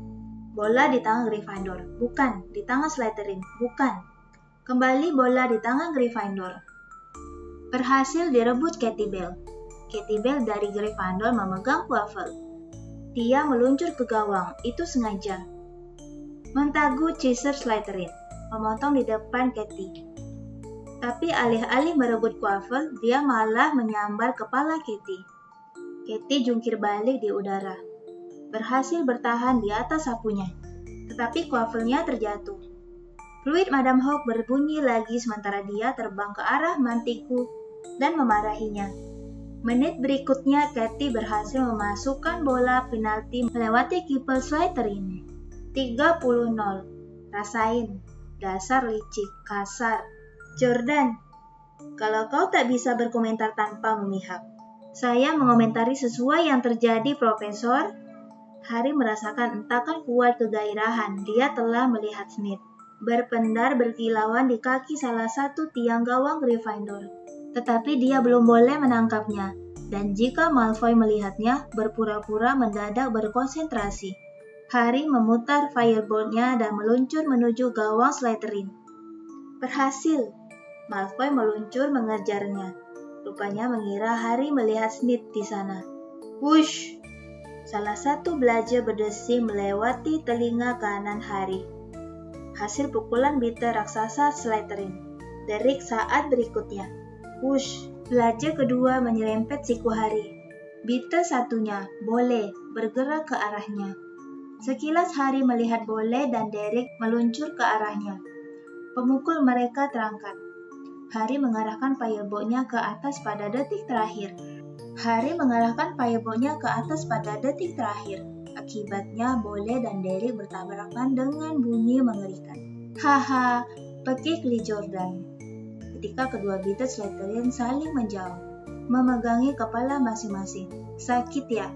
Bola di tangan Gryffindor, bukan di tangan Slytherin, bukan. Kembali bola di tangan Gryffindor. Berhasil direbut Katie Bell. Katie Bell dari Gryffindor memegang Quaffle. Dia meluncur ke gawang, itu sengaja. Montagu Chaser Slytherin memotong di depan Katie. Tapi alih-alih merebut Quaffle, dia malah menyambar kepala Katie. Katie jungkir balik di udara. Berhasil bertahan di atas sapunya, tetapi Quaffle-nya terjatuh. Fluid Madam Hawk berbunyi lagi sementara dia terbang ke arah mantiku dan memarahinya. Menit berikutnya, Katie berhasil memasukkan bola penalti melewati kiper Slytherin. 30-0. Rasain, dasar licik, kasar. Jordan, kalau kau tak bisa berkomentar tanpa memihak, saya mengomentari sesuai yang terjadi, Profesor. Harry merasakan entakan kuat kegairahan. Dia telah melihat Snape berpendar berkilauan di kaki salah satu tiang gawang Gryffindor. Tetapi dia belum boleh menangkapnya. Dan jika Malfoy melihatnya, berpura-pura mendadak berkonsentrasi. Harry memutar firebolt-nya dan meluncur menuju gawang Slytherin. Berhasil. Malfoy meluncur mengejarnya. Rupanya mengira Harry melihat Snape di sana. Wush! Salah satu belajar berdesing melewati telinga kanan Harry. Hasil pukulan bitter raksasa Slytherin. Derik saat berikutnya. Wush! Belajar kedua menyerempet siku Harry. Bitter satunya, Boleh, bergerak ke arahnya. Sekilas Harry melihat Boleh dan Derek meluncur ke arahnya. Pemukul mereka terangkat. Harry mengarahkan firebolt-nya ke atas pada detik terakhir. Akibatnya, Boleh dan Derek bertabrakan dengan bunyi mengerikan. Haha, pekik Lee Jordan. Ketika kedua bitter Slytherin saling menjauh, memegangi kepala masing-masing. Sakit ya?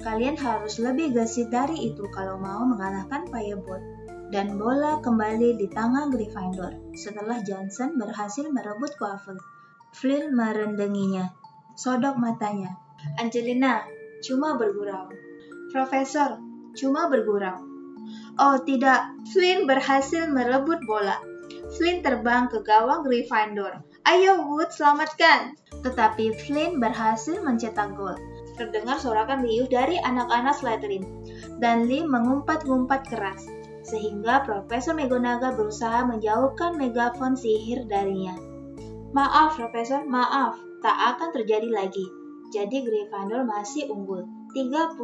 Kalian harus lebih gesit dari itu kalau mau mengalahkan firebolt. Dan bola kembali di tangan Gryffindor setelah Johnson berhasil merebut Quaffle. Flynn merendenginya. Sodok matanya. Angelina, cuma bergurau. Profesor, cuma bergurau. Oh tidak, Flynn berhasil merebut bola. Flynn terbang ke gawang Gryffindor. Ayo Wood, selamatkan. Tetapi Flynn berhasil mencetak gol. Terdengar sorakan riuh dari anak-anak Slytherin. Dan Lee mengumpat-ngumpat keras. Sehingga Profesor McGonagall berusaha menjauhkan megafon sihir darinya. Maaf Profesor, maaf. Tak akan terjadi lagi. Jadi Gryffindor masih unggul. 30-10.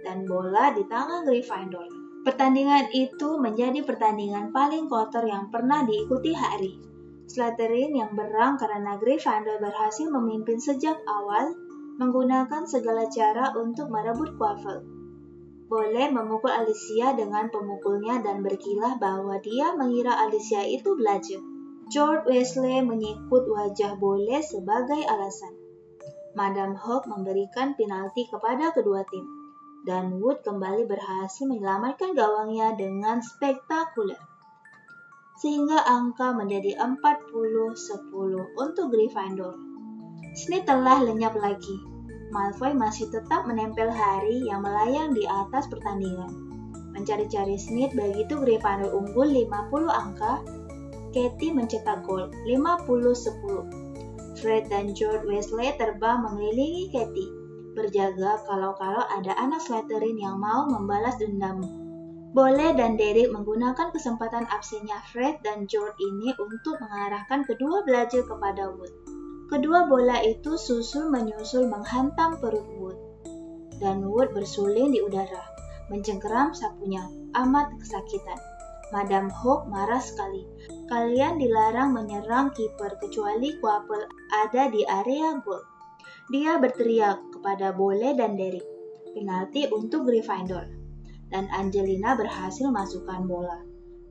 Dan bola di tangan Gryffindor. Pertandingan itu menjadi pertandingan paling kotor yang pernah diikuti Harry. Slytherin yang berang karena Gryffindor berhasil memimpin sejak awal, menggunakan segala cara untuk merebut Quaffle. Boleh memukul Alicia dengan pemukulnya dan berkilah bahwa dia mengira Alicia itu belajar. George Weasley menyikut wajah Boleh sebagai alasan. Madam Hawk memberikan penalti kepada kedua tim. Dan Wood kembali berhasil menyelamatkan gawangnya dengan spektakuler. Sehingga angka menjadi 40-10 untuk Gryffindor. Snape telah lenyap lagi. Malfoy masih tetap menempel Harry yang melayang di atas pertandingan. Mencari-cari Snape begitu Gryffindor unggul 50 angka, Katie mencetak gol 50-10. Fred dan George Weasley terbang mengelilingi Katie, berjaga kalau ada anak Slytherin yang mau membalas dendam. Bole dan Derek menggunakan kesempatan absennya Fred dan George ini untuk mengarahkan kedua belajar kepada Wood. Kedua bola itu susul-menyusul menghantam perut Wood. Dan Wood bersuling di udara, mencengkeram sapunya, amat kesakitan. Madam Hawk marah sekali. Kalian dilarang menyerang kiper kecuali Quaffle ada di area gol. Dia berteriak kepada Bole dan Derek. Penalti untuk Gryffindor. Dan Angelina berhasil masukkan bola.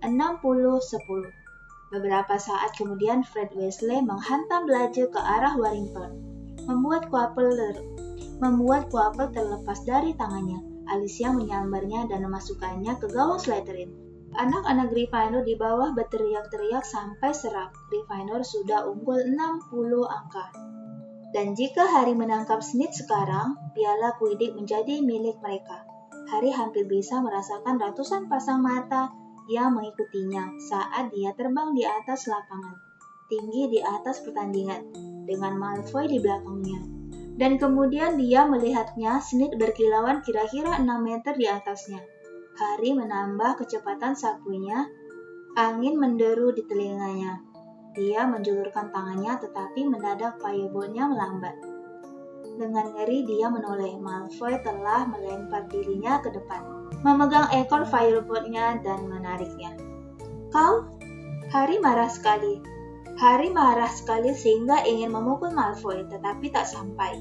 60-10. Beberapa saat kemudian Fred Weasley menghantam belajar ke arah Warrington, membuat Quaffle terlepas dari tangannya. Alicia menyambarnya dan memasukkannya ke gawang Slytherin. Anak-anak Gryffindor di bawah berteriak-teriak sampai serak. Gryffindor sudah unggul 60 angka. Dan jika Harry menangkap Snape sekarang, piala Quidditch menjadi milik mereka. Harry hampir bisa merasakan ratusan pasang mata yang mengikutinya saat dia terbang di atas lapangan, tinggi di atas pertandingan, dengan Malfoy di belakangnya. Dan kemudian dia melihatnya Snape berkilauan kira-kira 6 meter di atasnya. Harry menambah kecepatan sapunya, angin menderu di telinganya. Dia menjulurkan tangannya tetapi mendadak firebolt-nya melambat. Dengan ngeri dia menoleh. Malfoy telah melempar dirinya ke depan, memegang ekor firebolt-nya dan menariknya. Kau? Harry marah sekali sehingga ingin memukul Malfoy, tetapi tak sampai.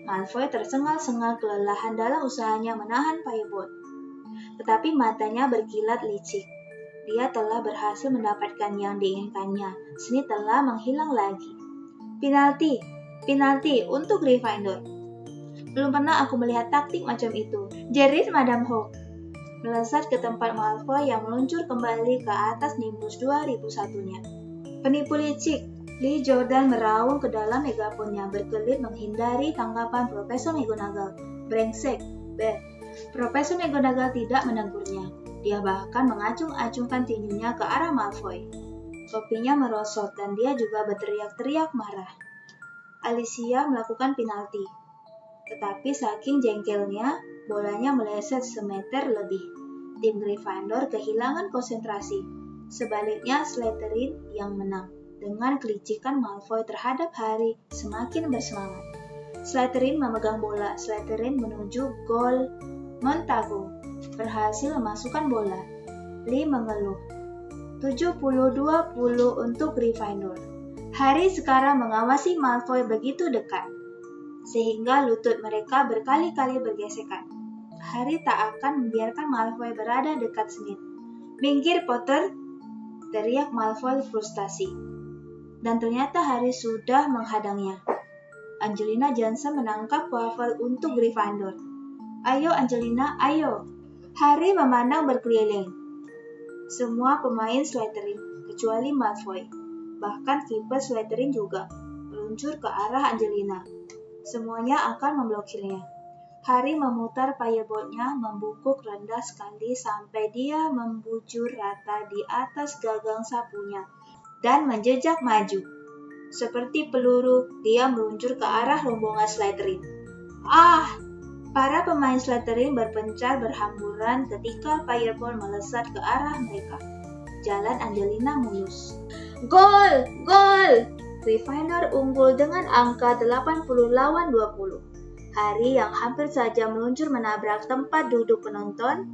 Malfoy tersengal-sengal kelelahan dalam usahanya menahan firebolt. Tetapi matanya berkilat licik. Dia telah berhasil mendapatkan yang diinginkannya. Snape telah menghilang lagi. Penalti untuk Gryffindor. Belum pernah aku melihat taktik macam itu, jerit Madam Hawk. Melesat ke tempat Malfoy yang meluncur kembali ke atas Nimbus 2001-nya. Penipu licik, Lee Jordan meraung ke dalam megafonnya, berkelit menghindari tanggapan Profesor McGonagall. Brengsek, Beth. Profesor McGonagall tidak menegurnya. Dia bahkan mengacung-acungkan tinjunya ke arah Malfoy. Topinya merosot dan dia juga berteriak-teriak marah. Alicia melakukan penalti. Tetapi saking jengkelnya, bolanya meleset semeter lebih. Tim Gryffindor kehilangan konsentrasi. Sebaliknya Slytherin yang menang. Dengan kelicikan Malfoy terhadap Harry semakin bersemangat. Slytherin memegang bola. Slytherin menuju gol. Montagu berhasil memasukkan bola. Lee mengeluh. 70-20 untuk Gryffindor. Harry sekarang mengawasi Malfoy begitu dekat, sehingga lutut mereka berkali-kali bergesekan. Harry tak akan membiarkan Malfoy berada dekat Snape. Minggir, Potter! Teriak Malfoy frustasi. Dan ternyata Harry sudah menghadangnya. Angelina Johnson menangkap Quaffle untuk Gryffindor. Ayo Angelina, ayo! Harry memandang berkeliling. Semua pemain Slytherin, kecuali Malfoy. Bahkan kiper Slytherin juga meluncur ke arah Angelina. Semuanya akan memblokirnya. Harry memutar firebolt-nya membungkuk rendah sekali sampai dia membujur rata di atas gagang sapunya dan menjejak maju. Seperti peluru, dia meluncur ke arah rombongan Slytherin. Ah! Para pemain Slytherin berpencar berhamburan ketika firebolt melesat ke arah mereka. Jalan Angelina mulus. Gol! Gol! Gryffindor unggul dengan angka 80 lawan 20. Harry yang hampir saja meluncur menabrak tempat duduk penonton,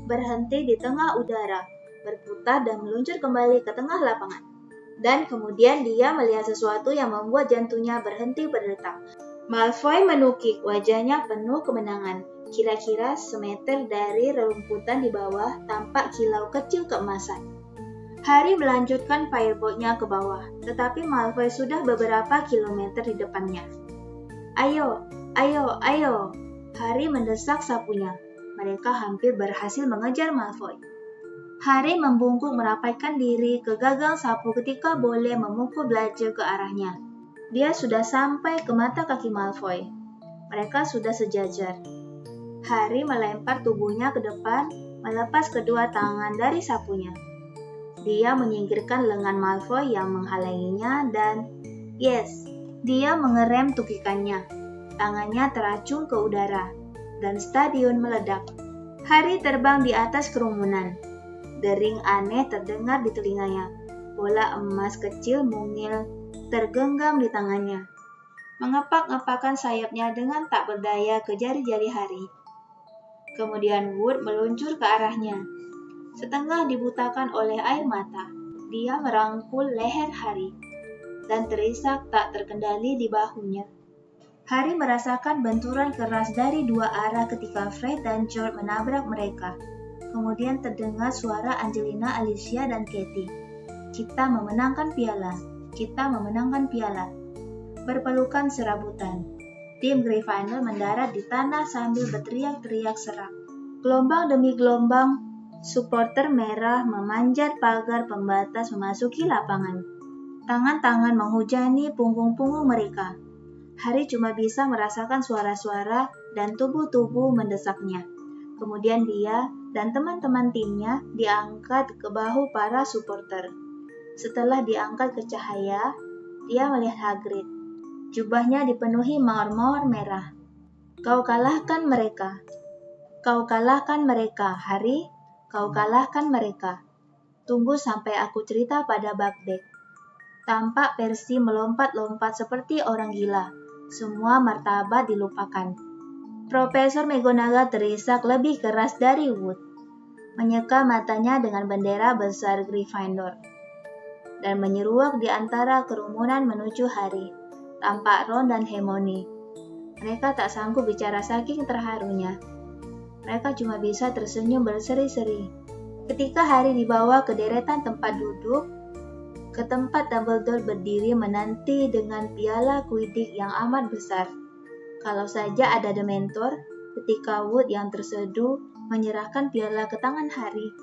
berhenti di tengah udara, berputar dan meluncur kembali ke tengah lapangan. Dan kemudian dia melihat sesuatu yang membuat jantungnya berhenti berdetak. Malfoy menukik, wajahnya penuh kemenangan. Kira-kira semeter dari rerumputan di bawah tampak kilau kecil keemasan. Harry melanjutkan firebolt-nya ke bawah, tetapi Malfoy sudah beberapa kilometer di depannya. Ayo, ayo, ayo! Harry mendesak sapunya. Mereka hampir berhasil mengejar Malfoy. Harry membungkuk merapatkan diri ke gagang sapu ketika Bole memukul belajar ke arahnya. Dia sudah sampai ke mata kaki Malfoy. Mereka sudah sejajar. Harry melempar tubuhnya ke depan, melepas kedua tangan dari sapunya. Dia menyingkirkan lengan Malfoy yang menghalanginya dan, yes, dia mengerem tukikannya. Tangannya teracung ke udara, dan stadion meledak. Hari terbang di atas kerumunan. Dering aneh terdengar di telinganya. Bola emas kecil mungil tergenggam di tangannya. Mengepak-ngepakkan sayapnya dengan tak berdaya ke jari-jari Hari. Kemudian Wood meluncur ke arahnya. Setengah dibutakan oleh air mata, dia merangkul leher Hari dan terisak tak terkendali di bahunya. Hari merasakan benturan keras dari dua arah ketika Fred dan George menabrak mereka. Kemudian terdengar suara Angelina, Alicia, dan Katie. Kita memenangkan piala. Kita memenangkan piala. Berpelukan serabutan. Tim Gryffindor mendarat di tanah sambil berteriak-teriak serak. Gelombang demi gelombang, supporter merah memanjat pagar pembatas memasuki lapangan. Tangan-tangan menghujani punggung-punggung mereka. Hari cuma bisa merasakan suara-suara dan tubuh-tubuh mendesaknya. Kemudian dia dan teman-teman timnya diangkat ke bahu para supporter. Setelah diangkat ke cahaya, dia melihat Hagrid. Jubahnya dipenuhi mawar-mawar merah. Kau kalahkan mereka. Kau kalahkan mereka, Harry. Kau kalahkan mereka. Tunggu sampai aku cerita pada Buckbeak. Tampak Percy melompat-lompat seperti orang gila. Semua martabat dilupakan. Profesor McGonagall terisak lebih keras dari Wood. Menyeka matanya dengan bendera besar Gryffindor. Dan menyeruak di antara kerumunan menuju Harry. Tampak Ron dan Hermione. Mereka tak sanggup bicara saking terharunya. Mereka cuma bisa tersenyum berseri-seri. Ketika Harry dibawa ke deretan tempat duduk, ke tempat Dumbledore berdiri menanti dengan piala Quidditch yang amat besar. Kalau saja ada Dementor, ketika Wood yang terseduh menyerahkan piala ke tangan Harry.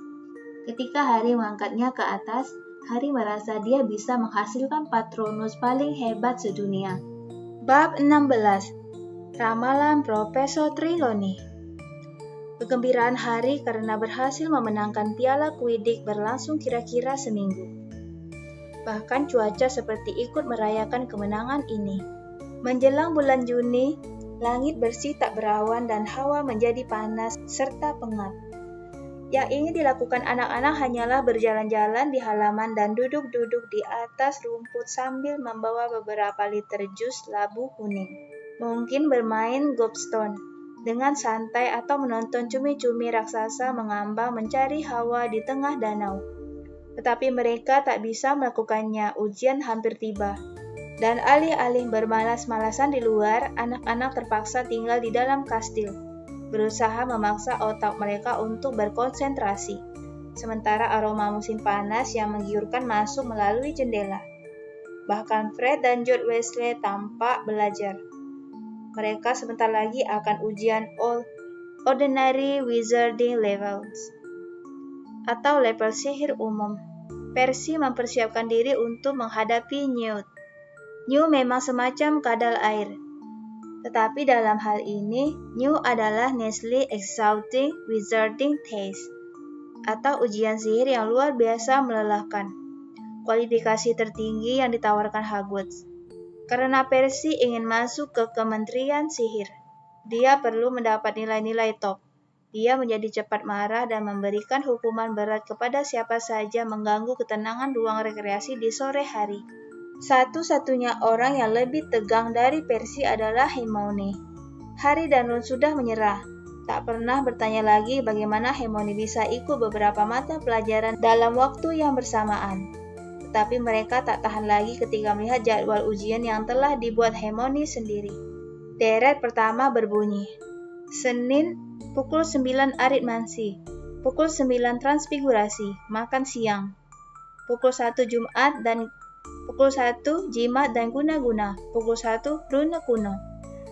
Ketika Harry mengangkatnya ke atas, Harry merasa dia bisa menghasilkan Patronus paling hebat sedunia. Bab 16. Ramalan Profesor Trelawney. Kegembiraan Harry karena berhasil memenangkan piala Quidditch berlangsung kira-kira seminggu. Bahkan cuaca seperti ikut merayakan kemenangan ini. Menjelang bulan Juni, langit bersih tak berawan dan hawa menjadi panas serta pengap. Yang ingin dilakukan anak-anak hanyalah berjalan-jalan di halaman dan duduk-duduk di atas rumput sambil membawa beberapa liter jus labu kuning. Mungkin bermain gobstone dengan santai atau menonton cumi-cumi raksasa mengambang mencari hawa di tengah danau. Tetapi mereka tak bisa melakukannya, ujian hampir tiba. Dan alih-alih bermalas-malasan di luar, anak-anak terpaksa tinggal di dalam kastil, berusaha memaksa otak mereka untuk berkonsentrasi. Sementara aroma musim panas yang menggiurkan masuk melalui jendela. Bahkan Fred dan George Weasley tampak belajar. Mereka sebentar lagi akan ujian Ordinary Wizarding Levels, atau level sihir umum. Percy mempersiapkan diri untuk menghadapi Newt. Newt memang semacam kadal air. Tetapi dalam hal ini, Newt adalah Nestle Exhausting Wizarding Test, atau ujian sihir yang luar biasa melelahkan. Kualifikasi tertinggi yang ditawarkan Hogwarts. Karena Percy ingin masuk ke Kementerian Sihir, dia perlu mendapat nilai-nilai top. Dia menjadi cepat marah dan memberikan hukuman berat kepada siapa saja mengganggu ketenangan ruang rekreasi di sore hari. Satu-satunya orang yang lebih tegang dari Percy adalah Hermione. Harry dan Ron sudah menyerah. Tak pernah bertanya lagi bagaimana Hermione bisa ikut beberapa mata pelajaran dalam waktu yang bersamaan. Tetapi mereka tak tahan lagi ketika melihat jadwal ujian yang telah dibuat Hermione sendiri. Deret pertama berbunyi. Senin, pukul 9 aritmansi. Pukul 9 transfigurasi, makan siang. Pukul 1 Jumat dan Pukul 1 jimat dan guna-guna. Pukul 1 rune kuno.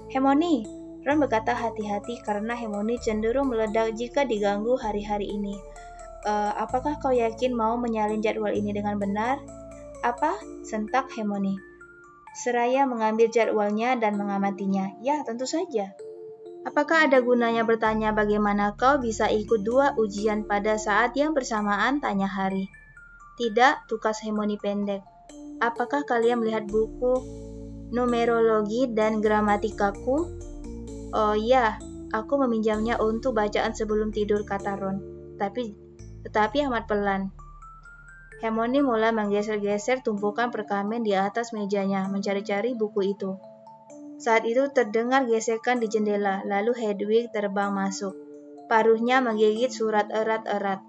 Hermione, Ron berkata hati-hati karena Hermione cenderung meledak jika diganggu hari-hari ini. Apakah kau yakin mau menyalin jadwal ini dengan benar? Apa? Sentak Hermione. Seraya mengambil jadwalnya dan mengamatinya. Ya, tentu saja. Apakah ada gunanya bertanya bagaimana kau bisa ikut dua ujian pada saat yang bersamaan? Tanya Harry. Tidak, tukas Hermione pendek. Apakah kalian melihat buku numerologi dan gramatikaku? Oh ya, Aku meminjamnya untuk bacaan sebelum tidur, kata Ron. Tetapi amat pelan. Hermione mulai menggeser-geser tumpukan perkamen di atas mejanya, mencari-cari buku itu. Saat itu terdengar gesekan di jendela, lalu Hedwig terbang masuk. Paruhnya menggigit surat erat-erat.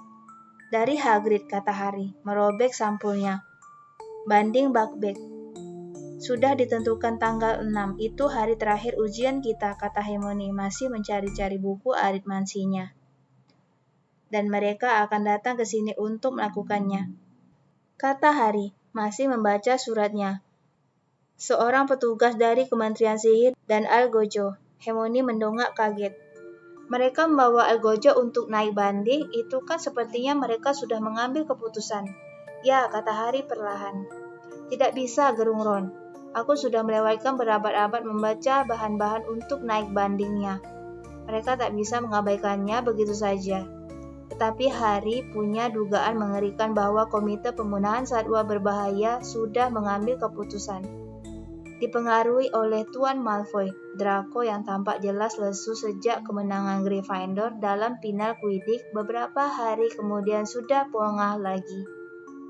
Dari Hagrid, kata Harry, merobek sampulnya. Banding Buckbeak. Sudah ditentukan tanggal 6, itu hari terakhir ujian kita, kata Hermione, masih mencari-cari buku aritmansinya. Dan mereka akan datang ke sini untuk melakukannya, kata Harry, masih membaca suratnya. Seorang petugas dari Kementerian Sihir dan Algojo. Hermione mendongak kaget. Mereka membawa Algojo untuk naik banding, itu kan sepertinya mereka sudah mengambil keputusan. Ya, kata Harry perlahan. Tidak bisa, gerung Ron. Aku sudah melewatkan berabad-abad membaca bahan-bahan untuk naik bandingnya. Mereka tak bisa mengabaikannya begitu saja. Tetapi Harry punya dugaan mengerikan bahwa Komite Pemunahan Satwa Berbahaya sudah mengambil keputusan. Dipengaruhi oleh Tuan Malfoy, Draco yang tampak jelas lesu sejak kemenangan Gryffindor dalam final Quidditch beberapa hari kemudian sudah pongah lagi.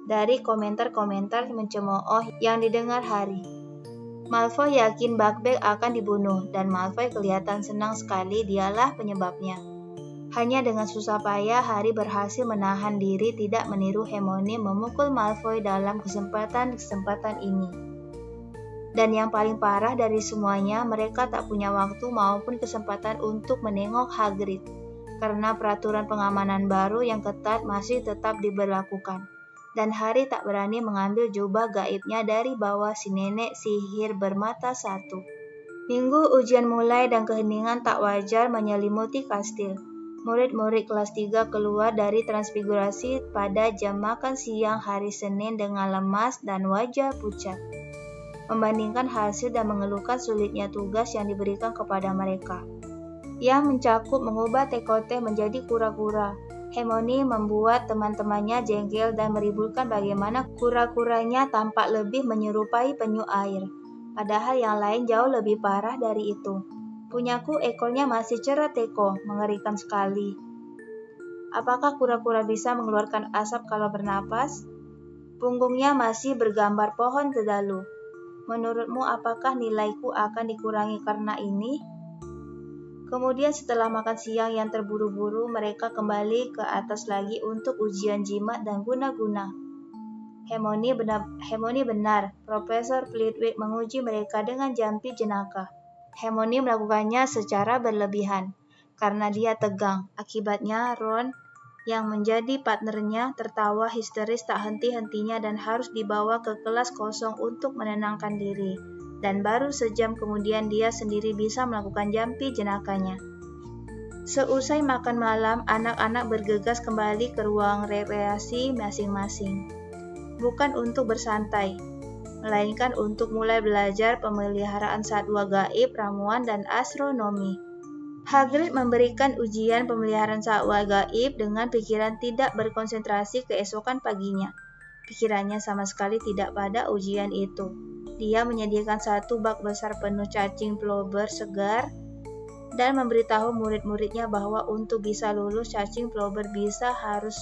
Dari komentar-komentar mencemooh yang didengar Harry, Malfoy yakin Buckbeak akan dibunuh, dan Malfoy kelihatan senang sekali dialah penyebabnya. Hanya dengan susah payah Harry berhasil menahan diri tidak meniru Hermione memukul Malfoy dalam kesempatan-kesempatan ini. Dan yang paling parah dari semuanya, mereka tak punya waktu maupun kesempatan untuk menengok Hagrid, karena peraturan pengamanan baru yang ketat masih tetap diberlakukan. Dan Harry tak berani mengambil jubah gaibnya dari bawah si nenek sihir bermata satu. Minggu ujian mulai dan keheningan tak wajar menyelimuti kastil. Murid-murid kelas 3 keluar dari transfigurasi pada jam makan siang hari Senin dengan lemas dan wajah pucat. Membandingkan hasil dan mengeluhkan sulitnya tugas yang diberikan kepada mereka, yang mencakup mengubah teko-teh menjadi kura-kura. Hermione membuat teman-temannya jengkel dan meributkan bagaimana kura-kuranya tampak lebih menyerupai penyu air. Padahal yang lain jauh lebih parah dari itu. Punyaku ekornya masih cerah teko, mengerikan sekali. Apakah kura-kura bisa mengeluarkan asap kalau bernapas? Punggungnya masih bergambar pohon tedalu. Menurutmu apakah nilaiku akan dikurangi karena ini? Kemudian setelah makan siang yang terburu-buru, mereka kembali ke atas lagi untuk ujian jimat dan guna-guna. Hermione benar, Profesor Flitwick menguji mereka dengan jampi jenaka. Hermione melakukannya secara berlebihan, karena dia tegang. Akibatnya Ron, yang menjadi partnernya, tertawa histeris tak henti-hentinya dan harus dibawa ke kelas kosong untuk menenangkan diri. Dan baru sejam kemudian dia sendiri bisa melakukan jampi jenakanya. Seusai makan malam, anak-anak bergegas kembali ke ruang rekreasi masing-masing. Bukan untuk bersantai, melainkan untuk mulai belajar pemeliharaan satwa gaib, ramuan, dan astronomi. Hagrid memberikan ujian pemeliharaan satwa gaib dengan pikiran tidak berkonsentrasi keesokan paginya. Pikirannya sama sekali tidak pada ujian itu. Dia menyediakan satu bak besar penuh cacing plover segar dan memberitahu murid-muridnya bahwa untuk bisa lulus cacing plover harus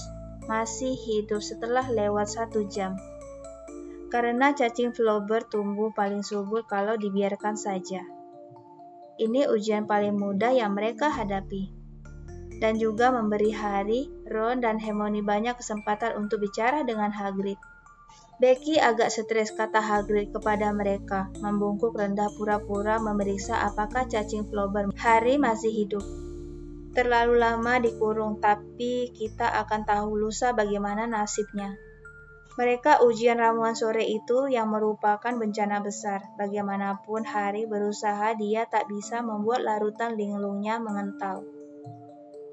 masih hidup setelah lewat 1 jam. Karena cacing plover tumbuh paling subur kalau dibiarkan saja. Ini ujian paling mudah yang mereka hadapi. Dan juga memberi Harry, Ron, dan Hermione banyak kesempatan untuk bicara dengan Hagrid. Becky agak stres, kata Hagrid kepada mereka, membungkuk rendah pura-pura memeriksa apakah cacing plover Harry masih hidup. Terlalu lama dikurung, tapi kita akan tahu lusa bagaimana nasibnya. Mereka ujian ramuan sore itu yang merupakan bencana besar. Bagaimanapun Harry berusaha, dia tak bisa membuat larutan linglungnya mengental.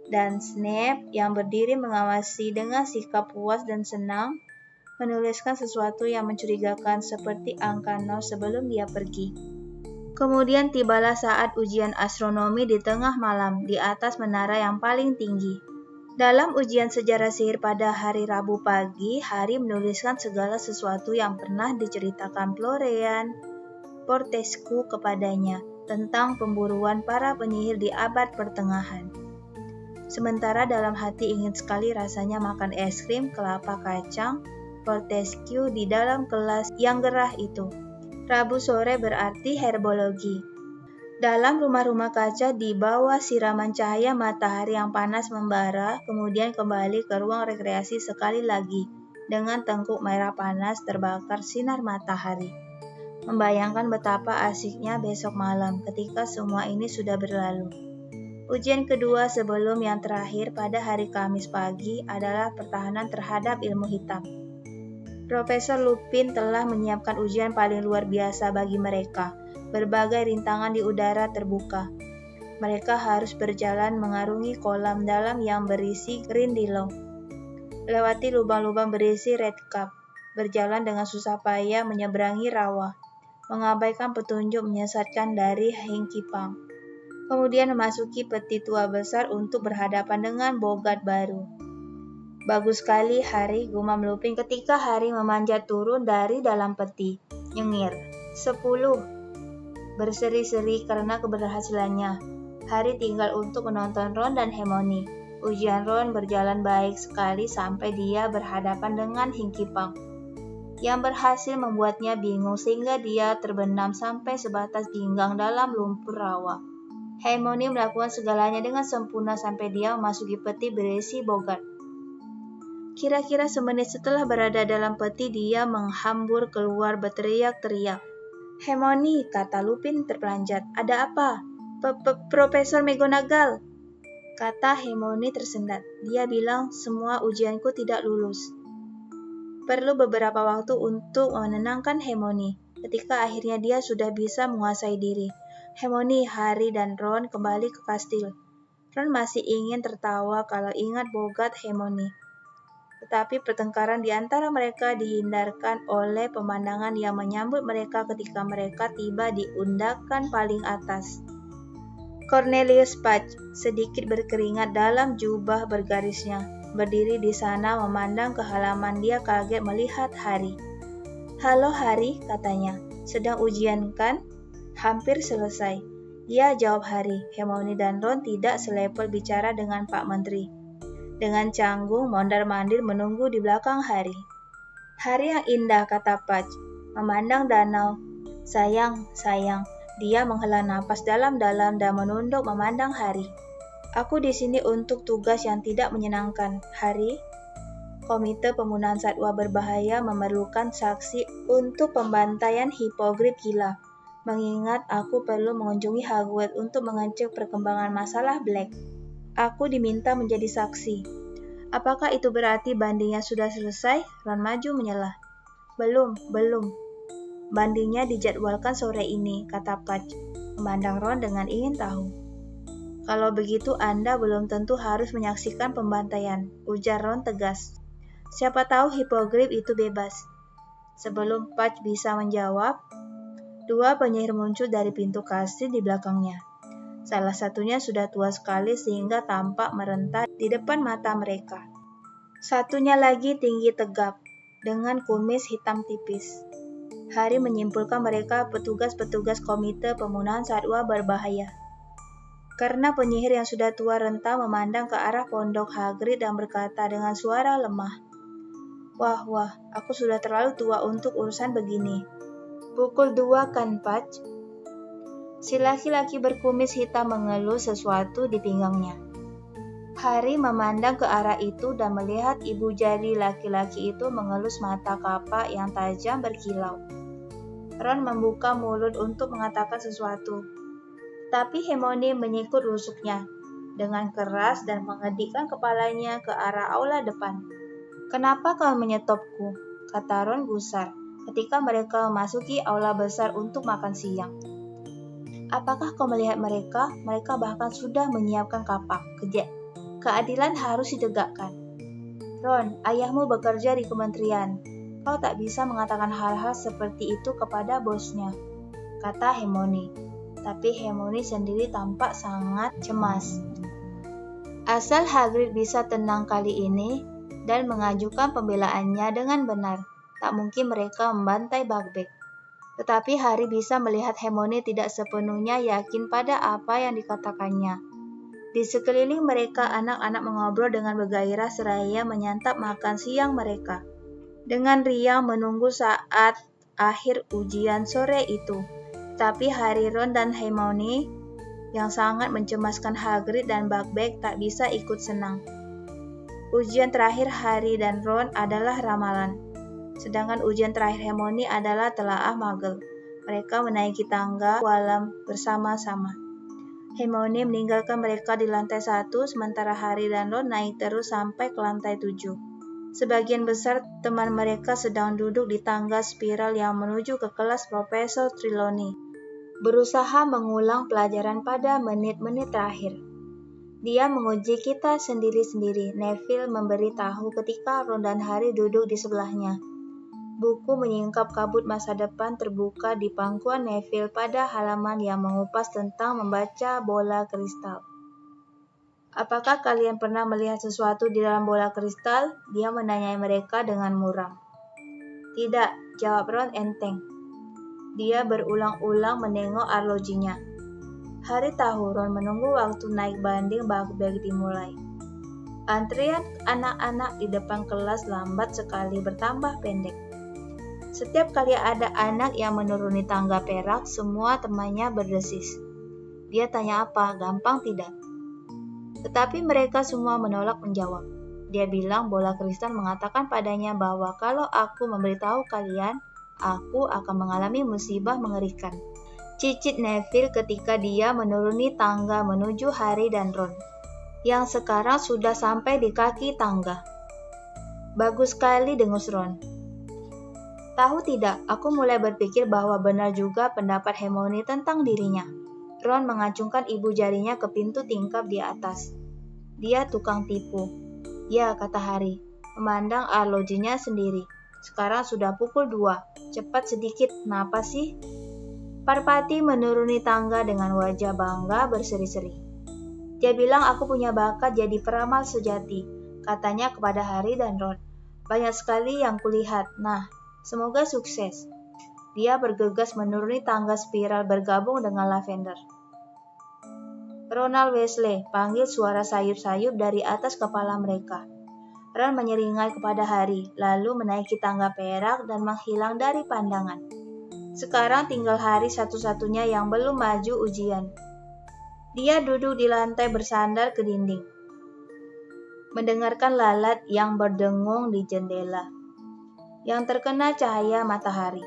Dan Snape yang berdiri mengawasi dengan sikap puas dan senang, menuliskan sesuatu yang mencurigakan seperti angka 0 sebelum dia pergi. Kemudian tibalah saat ujian astronomi di tengah malam di atas menara yang paling tinggi. Dalam ujian sejarah sihir pada hari Rabu pagi, Harry menuliskan segala sesuatu yang pernah diceritakan Florian Fortescue kepadanya. tentang pemburuan para penyihir di abad pertengahan. Sementara dalam hati ingin sekali rasanya makan es krim kelapa kacang Fortescue di dalam kelas yang gerah itu. Rabu sore berarti herbologi. Dalam rumah-rumah kaca di bawah siraman cahaya matahari yang panas membara, kemudian kembali ke ruang rekreasi sekali lagi dengan tengkuk merah panas terbakar sinar matahari. Membayangkan betapa asiknya besok malam ketika semua ini sudah berlalu. Ujian kedua sebelum yang terakhir pada hari Kamis pagi adalah pertahanan terhadap ilmu hitam. Profesor Lupin telah menyiapkan ujian paling luar biasa bagi mereka. Berbagai rintangan di udara terbuka. Mereka harus berjalan mengarungi kolam dalam yang berisi grindilong. Lewati lubang-lubang berisi red cup. Berjalan dengan susah payah menyeberangi rawa. Mengabaikan petunjuk menyesatkan dari Hengkipang. Kemudian memasuki peti tua besar untuk berhadapan dengan bogat baru. Bagus sekali Hari, gumam Lupin ketika Hari memanjat turun dari dalam peti. Nyengir. 10. Berseri-seri karena keberhasilannya. Hari tinggal untuk menonton Ron dan Hermione. Ujian Ron berjalan baik sekali sampai dia berhadapan dengan Hengkipang, yang berhasil membuatnya bingung sehingga dia terbenam sampai sebatas pinggang dalam lumpur rawa. Hermione melakukan segalanya dengan sempurna sampai dia memasuki peti berisi bogat. Kira-kira semenit setelah berada dalam peti, dia menghambur keluar berteriak-teriak. Hermione, kata Lupin terpelanjat. Ada apa? Profesor McGonagall, kata Hermione tersendat. Dia bilang semua ujianku tidak lulus. Perlu beberapa waktu untuk menenangkan Hermione. Ketika akhirnya dia sudah bisa menguasai diri. Hermione, Harry, dan Ron kembali ke kastil. Ron masih ingin tertawa kalau ingat bogat Hermione. Tetapi pertengkaran di antara mereka dihindarkan oleh pemandangan yang menyambut mereka ketika mereka tiba di undakan paling atas. Cornelius Fudge, sedikit berkeringat dalam jubah bergarisnya, berdiri di sana memandang ke halaman. Dia kaget melihat Harry. Halo Harry, katanya. Sedang ujian kan? Hampir selesai. Ya, jawab Harry. Hermione dan Ron tidak selevel bicara dengan Pak Menteri. Dengan canggung, mondar-mandir menunggu di belakang Harry. Hari yang indah, kata Fudge, memandang danau. Sayang. Dia menghela napas dalam-dalam dan menunduk memandang Harry. Aku di sini untuk tugas yang tidak menyenangkan, Harry. Komite Pemunahan Satwa Berbahaya memerlukan saksi untuk pembantaian hipogrif gila. Mengingat aku perlu mengunjungi Hogwarts untuk mengecek perkembangan masalah Black. Aku diminta menjadi saksi. Apakah itu berarti bandingnya sudah selesai? Ron maju menyelah. Belum. Bandingnya dijadwalkan sore ini, kata Fudge, memandang Ron dengan ingin tahu. Kalau begitu Anda belum tentu harus menyaksikan pembantaian, ujar Ron tegas. Siapa tahu hipogrif itu bebas. Sebelum Fudge bisa menjawab, dua penyihir muncul dari pintu kastil di belakangnya. Salah satunya sudah tua sekali sehingga tampak merendah di depan mata mereka. Satunya lagi tinggi tegap, dengan kumis hitam tipis. Harry menyimpulkan mereka petugas-petugas Komite Pemunahan Satwa Berbahaya. Karena penyihir yang sudah tua renta memandang ke arah pondok Hagrid dan berkata dengan suara lemah, Wah, aku sudah terlalu tua untuk urusan begini. Pukul 2 kan, Fudge? Si laki-laki berkumis hitam mengeluh sesuatu di pinggangnya. Harry memandang ke arah itu dan melihat ibu jari laki-laki itu mengelus mata kapak yang tajam berkilau. Ron membuka mulut untuk mengatakan sesuatu, tapi Hermione menyikut rusuknya dengan keras dan mengedikkan kepalanya ke arah aula depan. Kenapa kau menyetopku? Kata Ron gusar ketika mereka memasuki aula besar untuk makan siang. Apakah kau melihat mereka? Mereka bahkan sudah menyiapkan kapak. Keadilan harus ditegakkan. Ron, ayahmu bekerja di kementerian. Kau tak bisa mengatakan hal-hal seperti itu kepada bosnya, kata Hermione. Tapi Hermione sendiri tampak sangat cemas. Asal Hagrid bisa tenang kali ini dan mengajukan pembelaannya dengan benar, tak mungkin mereka membantai Buckbeak. Tetapi Harry bisa melihat Hermione tidak sepenuhnya yakin pada apa yang dikatakannya. Di sekeliling mereka, anak-anak mengobrol dengan bergairah seraya menyantap makan siang mereka. Dengan riang menunggu saat akhir ujian sore itu. Tapi Harry, Ron, dan Hermione yang sangat mencemaskan Hagrid dan Buckbeak tak bisa ikut senang. Ujian terakhir Harry dan Ron adalah ramalan. Sedangkan ujian terakhir Hermione adalah telaah Muggle. Mereka menaiki tangga walam bersama-sama. Hermione meninggalkan mereka di lantai 1, sementara Harry dan Ron naik terus sampai ke lantai 7. Sebagian besar teman mereka sedang duduk di tangga spiral yang menuju ke kelas Profesor Trelawney, berusaha mengulang pelajaran pada menit-menit terakhir. Dia menguji kita sendiri-sendiri, Neville memberitahu ketika Ron dan Harry duduk di sebelahnya. Buku menyingkap kabut masa depan terbuka di pangkuan Neville pada halaman yang mengupas tentang membaca bola kristal. Apakah kalian pernah melihat sesuatu di dalam bola kristal? Dia menanyai mereka dengan muram. Tidak, jawab Ron enteng. Dia berulang-ulang menengok arlojinya. Harry tahu Ron menunggu waktu naik banding Buckbeak dimulai. Antrian anak-anak di depan kelas lambat sekali bertambah pendek. Setiap kali ada anak yang menuruni tangga perak, semua temannya berdesis. Dia tanya apa, gampang tidak? Tetapi mereka semua menolak menjawab. Dia bilang bola kristal mengatakan padanya bahwa kalau aku memberitahu kalian, aku akan mengalami musibah mengerikan. Cicit Neville ketika dia menuruni tangga menuju Harry dan Ron, yang sekarang sudah sampai di kaki tangga. Bagus sekali, dengus Ron. Tahu tidak, aku mulai berpikir bahwa benar juga pendapat Hermione tentang dirinya. Ron mengacungkan ibu jarinya ke pintu tingkap di atas. Dia tukang tipu. Ya, kata Harry, memandang arlojinya sendiri. Sekarang sudah pukul 2. Cepat sedikit, kenapa sih? Parvati menuruni tangga dengan wajah bangga berseri-seri. Dia bilang aku punya bakat jadi peramal sejati, katanya kepada Harry dan Ron. Banyak sekali yang kulihat. Nah, semoga sukses. Dia bergegas menuruni tangga spiral bergabung dengan Lavender. Ronald Weasley, panggil suara sayup-sayup dari atas kepala mereka. Ron menyeringai kepada Harry, lalu menaiki tangga perak dan menghilang dari pandangan. Sekarang tinggal Harry satu-satunya yang belum maju ujian. Dia duduk di lantai bersandar ke dinding, mendengarkan lalat yang berdengung di jendela yang terkena cahaya matahari.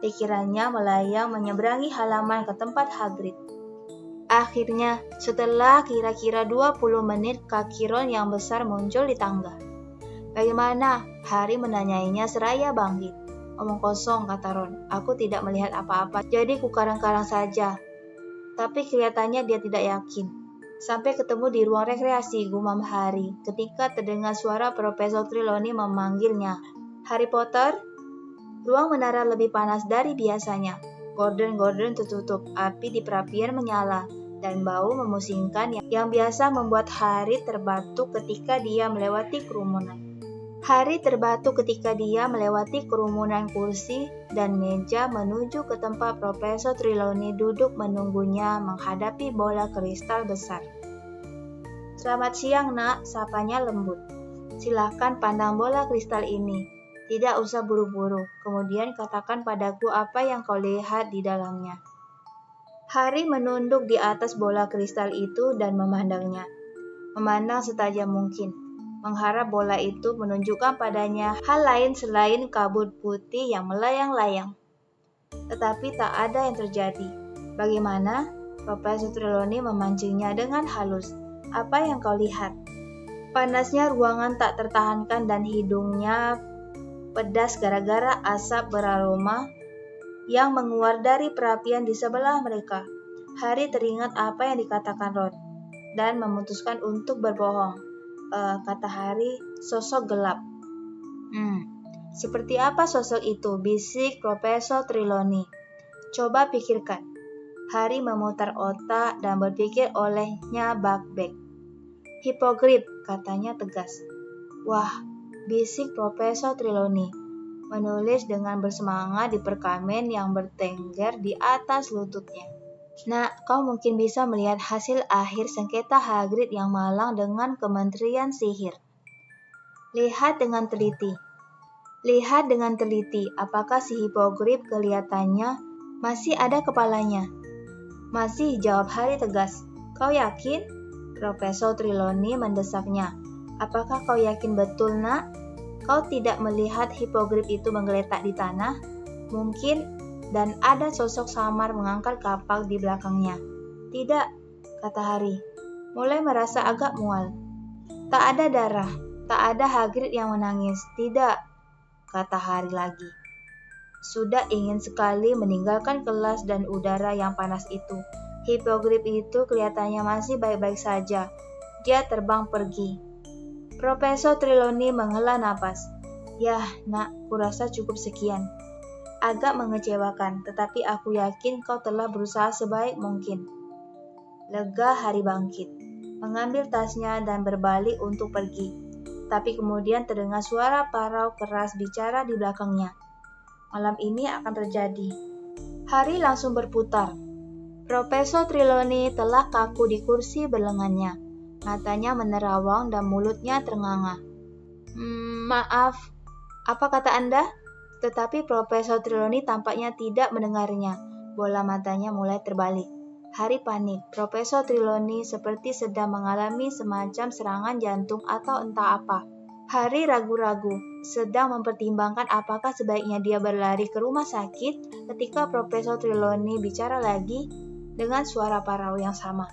Pikirannya melayang menyeberangi halaman ke tempat Hagrid. Akhirnya, setelah kira-kira 20 menit, kaki Ron yang besar muncul di tangga. Bagaimana? Harry menanyainya seraya bangkit. Omong kosong, kata Ron. Aku tidak melihat apa-apa, jadi kukarang-karang saja. Tapi kelihatannya dia tidak yakin. Sampai ketemu di ruang rekreasi, gumam Harry, ketika terdengar suara Profesor Trelawney memanggilnya. Harry Potter? Ruang menara lebih panas dari biasanya. Gorden-gorden tertutup, api di perapian menyala, dan bau memusingkan yang biasa membuat Harry terbatuk ketika dia melewati kerumunan. Harry terbatuk ketika dia melewati kerumunan kursi dan meja menuju ke tempat Profesor Trelawney duduk menunggunya menghadapi bola kristal besar. Selamat siang, nak, sapanya lembut. Silakan pandang bola kristal ini. Tidak usah buru-buru, kemudian katakan padaku apa yang kau lihat di dalamnya. Harry menunduk di atas bola kristal itu dan memandangnya. Memandang setajam mungkin, mengharap bola itu menunjukkan padanya hal lain selain kabut putih yang melayang-layang. Tetapi tak ada yang terjadi. Bagaimana? Profesor Trelawney memancingnya dengan halus. Apa yang kau lihat? Panasnya ruangan tak tertahankan dan hidungnya pedas gara-gara asap beraroma yang menguar dari perapian di sebelah mereka. Harry teringat apa yang dikatakan Ron dan memutuskan untuk berbohong. Kata Harry, sosok gelap. Seperti apa sosok itu? Bisik Profesor Trelawney. Coba pikirkan. Harry memutar otak dan berpikir olehnya Buckbeak. Hipogrif, katanya tegas. Wah, bisik Profesor Trelawney. menulis dengan bersemangat di perkamen yang bertengger di atas lututnya. Nak, kau mungkin bisa melihat hasil akhir sengketa Hagrid yang malang dengan Kementerian Sihir. Lihat dengan teliti. Lihat dengan teliti, apakah si hipogrif kelihatannya masih ada kepalanya? Masih, jawab Harry tegas. Kau yakin? Profesor Trelawney mendesaknya. Apakah kau yakin betul, nak? Kau tidak melihat hipogrif itu menggeletak di tanah? Mungkin, dan ada sosok samar mengangkat kapak di belakangnya. Tidak, kata Harry, mulai merasa agak mual. Tak ada darah, tak ada Hagrid yang menangis. Tidak, kata Harry lagi. Sudah ingin sekali meninggalkan kelas dan udara yang panas itu. Hipogrif itu kelihatannya masih baik-baik saja. Dia terbang pergi. Profesor Trelawney menghela napas. Yah, nak, kurasa cukup sekian. Agak mengecewakan, tetapi aku yakin kau telah berusaha sebaik mungkin. Lega Harry bangkit, mengambil tasnya dan berbalik untuk pergi. Tapi kemudian terdengar suara parau keras bicara di belakangnya. Malam ini akan terjadi. Harry langsung berputar. Profesor Trelawney telah kaku di kursi berlengannya. Matanya menerawang dan mulutnya ternganga. Maaf, apa kata Anda? Tetapi Profesor Trelawney tampaknya tidak mendengarnya. Bola matanya mulai terbalik. Harry panik. Profesor Trelawney seperti sedang mengalami semacam serangan jantung atau entah apa. Harry ragu-ragu, sedang mempertimbangkan apakah sebaiknya dia berlari ke rumah sakit ketika Profesor Trelawney bicara lagi dengan suara parau yang sama.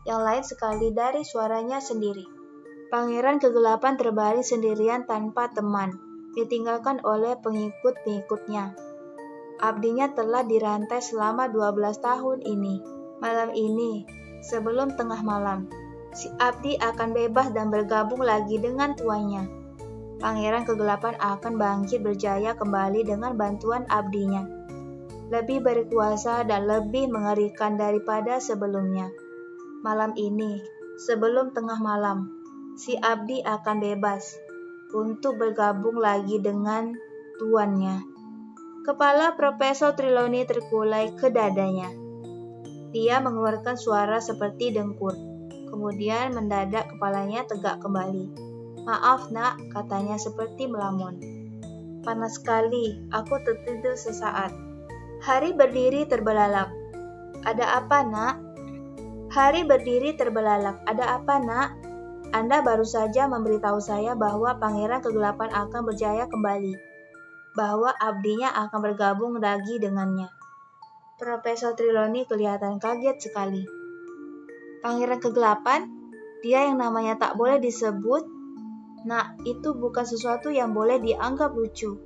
Yang lain sekali dari suaranya sendiri. Pangeran Kegelapan terbaring sendirian tanpa teman, ditinggalkan oleh pengikut-pengikutnya. Abdinya telah dirantai selama 12 tahun ini. Malam ini, sebelum tengah malam, si Abdi akan bebas dan bergabung lagi dengan tuannya. Pangeran Kegelapan akan bangkit berjaya kembali dengan bantuan Abdinya. Lebih berkuasa dan lebih mengerikan daripada sebelumnya. Malam ini, sebelum tengah malam, si Abdi akan bebas untuk bergabung lagi dengan tuannya. Kepala Profesor Trelawney terkulai ke dadanya. Dia mengeluarkan suara seperti dengkur. Kemudian mendadak kepalanya tegak kembali. Maaf nak, katanya seperti melamun. Panas sekali, aku tertidur sesaat. Harry berdiri terbelalak. Ada apa nak? Harry berdiri terbelalak. Ada apa nak? Anda baru saja memberitahu saya bahwa Pangeran Kegelapan akan berjaya kembali, bahwa abdinya akan bergabung lagi dengannya. Profesor Trelawney kelihatan kaget sekali. Pangeran Kegelapan? Dia yang namanya tak boleh disebut? Nah, itu bukan sesuatu yang boleh dianggap lucu.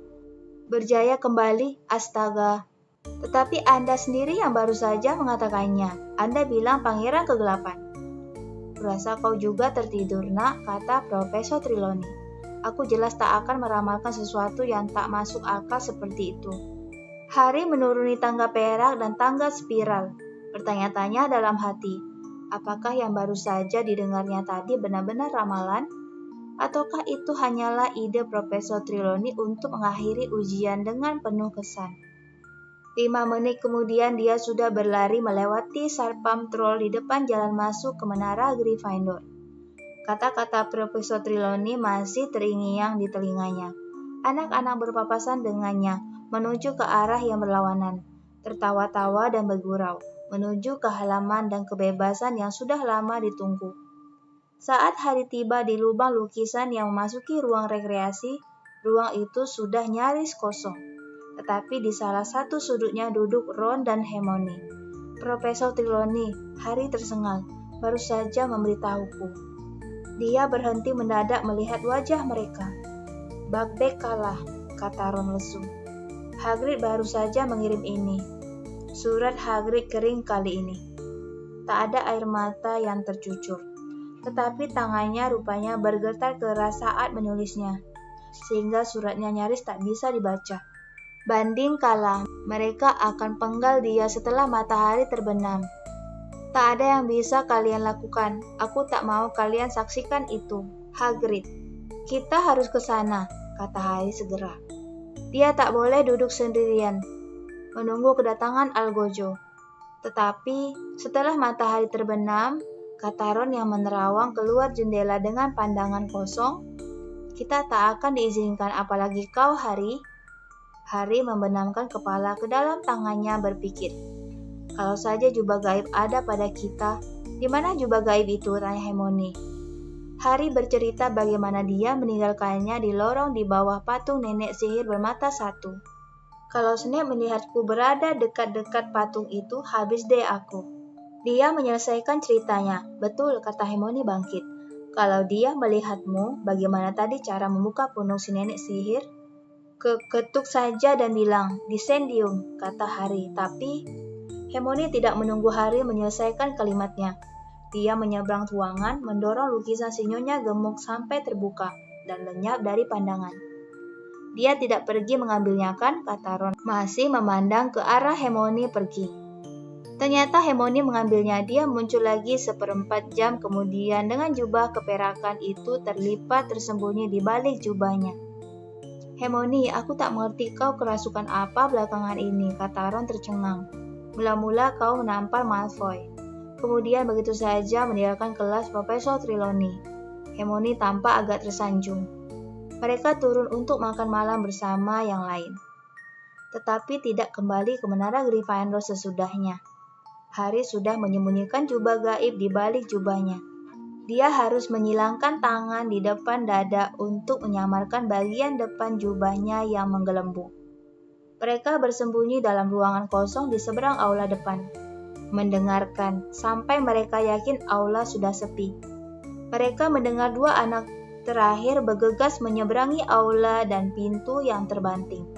Berjaya kembali, astaga. Tetapi Anda sendiri yang baru saja mengatakannya. Anda bilang Pangeran Kegelapan. Kurasa kau juga tertidur, nak, kata Profesor Trelawney. Aku jelas tak akan meramalkan sesuatu yang tak masuk akal seperti itu. Harry menuruni tangga perak dan tangga spiral. Bertanya-tanya dalam hati, apakah yang baru saja didengarnya tadi benar-benar ramalan? Ataukah itu hanyalah ide Profesor Trelawney untuk mengakhiri ujian dengan penuh kesan? 5 menit kemudian dia sudah berlari melewati Sarpam Troll di depan jalan masuk ke menara Gryffindor. Kata-kata Profesor Trelawney masih terngiang di telinganya. Anak-anak berpapasan dengannya, menuju ke arah yang berlawanan, tertawa-tawa dan bergurau, menuju ke halaman dan kebebasan yang sudah lama ditunggu. Saat Harry tiba di lubang lukisan yang memasuki ruang rekreasi, ruang itu sudah nyaris kosong. Tetapi di salah satu sudutnya duduk Ron dan Hermione. Profesor Trelawney, Harry tersengal, baru saja memberitahuku. Dia berhenti mendadak melihat wajah mereka. Buckbeak kalah, kata Ron lesu. Hagrid baru saja mengirim ini. Surat Hagrid kering kali ini. Tak ada air mata yang tercucur. Tetapi tangannya rupanya bergetar keras saat menulisnya, sehingga suratnya nyaris tak bisa dibaca. Banding kalah, mereka akan penggal dia setelah matahari terbenam. Tak ada yang bisa kalian lakukan. Aku tak mau kalian saksikan itu. Hagrid, kita harus ke sana, kata Harry segera. Dia tak boleh duduk sendirian, menunggu kedatangan Algojo. Tetapi setelah matahari terbenam, kata Ron yang menerawang keluar jendela dengan pandangan kosong, kita tak akan diizinkan apalagi kau, Hari. Hari membenamkan kepala ke dalam tangannya berpikir. Kalau saja jubah gaib ada pada kita, di mana jubah gaib itu? Tanya Hermione. Hari bercerita bagaimana dia meninggalkannya di lorong di bawah patung nenek sihir bermata satu. Kalau Snape melihatku berada dekat-dekat patung itu, habis deh aku. Dia menyelesaikan ceritanya. Betul, kata Hermione bangkit. Kalau dia melihatmu, bagaimana tadi cara membuka punuk si nenek sihir? Ketuk saja dan bilang, Descendium, kata Harry. Tapi Hermione tidak menunggu Harry menyelesaikan kalimatnya. Dia menyeberang ruangan, mendorong lukisan si Nyonya Gemuk sampai terbuka dan lenyap dari pandangan. Dia tidak pergi mengambilnya kan, kata Ron, masih memandang ke arah Hermione pergi. Ternyata Hermione mengambilnya. Dia muncul lagi 1/4 jam kemudian dengan jubah keperakan itu terlipat tersembunyi di balik jubahnya. Hermione, aku tak mengerti kau kerasukan apa belakangan ini, kata Ron tercengang. Mula-mula kau menampar Malfoy. Kemudian begitu saja meninggalkan kelas Profesor Trelawney. Hermione tampak agak tersanjung. Mereka turun untuk makan malam bersama yang lain. Tetapi tidak kembali ke menara Gryffindor sesudahnya. Harry sudah menyembunyikan jubah gaib di balik jubahnya. Dia harus menyilangkan tangan di depan dada untuk menyamarkan bagian depan jubahnya yang menggelembung. Mereka bersembunyi dalam ruangan kosong di seberang aula depan. Mendengarkan sampai mereka yakin aula sudah sepi. Mereka mendengar 2 anak terakhir bergegas menyeberangi aula dan pintu yang terbanting.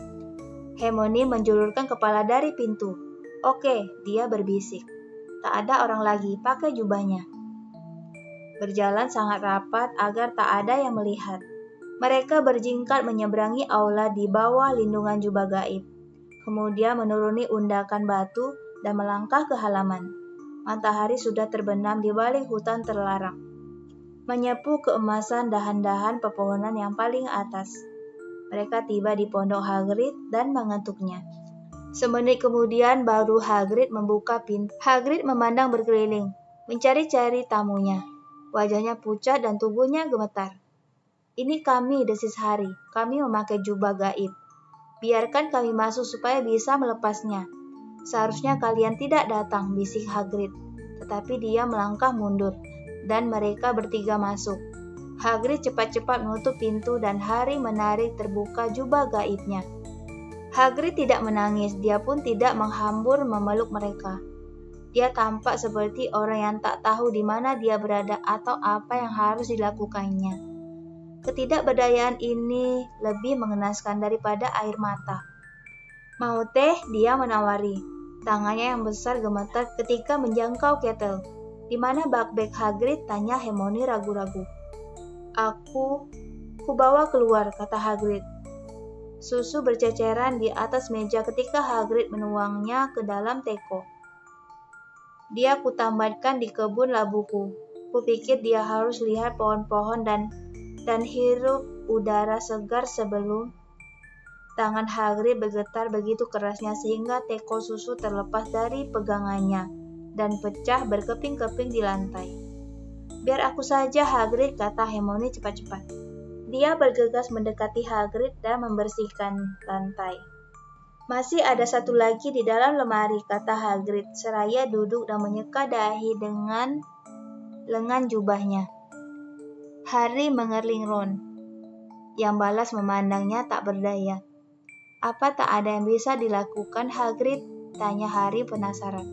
Hermione menjulurkan kepala dari pintu. Oke, dia berbisik. Tak ada orang lagi, pakai jubahnya. Berjalan sangat rapat agar tak ada yang melihat. Mereka berjingkat menyeberangi aula di bawah lindungan jubah gaib. Kemudian menuruni undakan batu dan melangkah ke halaman. Matahari sudah terbenam di balik hutan terlarang, menyapu keemasan dahan-dahan pepohonan yang paling atas. Mereka tiba di pondok Hagrid dan mengetuknya. Semenit kemudian baru Hagrid membuka pintu. Hagrid memandang berkeliling, mencari-cari tamunya. Wajahnya pucat dan tubuhnya gemetar. Ini kami, desis Harry. Kami memakai jubah gaib. Biarkan kami masuk supaya bisa melepasnya. Seharusnya kalian tidak datang, bisik Hagrid. Tetapi dia melangkah mundur, dan mereka bertiga masuk. Hagrid cepat-cepat menutup pintu dan Harry menarik terbuka jubah gaibnya. Hagrid tidak menangis, dia pun tidak menghambur memeluk mereka. Dia tampak seperti orang yang tak tahu di mana dia berada atau apa yang harus dilakukannya. Ketidakberdayaan ini lebih mengenaskan daripada air mata. Mau teh? Dia menawari. Tangannya yang besar gemetar ketika menjangkau ketel. Di mana bag-bag Hagrid? Tanya Hermione ragu-ragu. Aku bawa keluar, kata Hagrid. Susu berceceran di atas meja ketika Hagrid menuangnya ke dalam teko. Dia kutambatkan di kebun labuku. Kupikir dia harus lihat pohon-pohon dan hirup udara segar sebelum. Tangan Hagrid bergetar begitu kerasnya sehingga teko susu terlepas dari pegangannya dan pecah berkeping-keping di lantai. Biar aku saja, Hagrid, kata Hermione cepat-cepat. Dia bergegas mendekati Hagrid dan membersihkan lantai. Masih ada satu lagi di dalam lemari, kata Hagrid, seraya duduk dan menyeka dahi dengan lengan jubahnya. Harry mengerling Ron, yang balas memandangnya tak berdaya. Apa tak ada yang bisa dilakukan, Hagrid? Tanya Harry penasaran.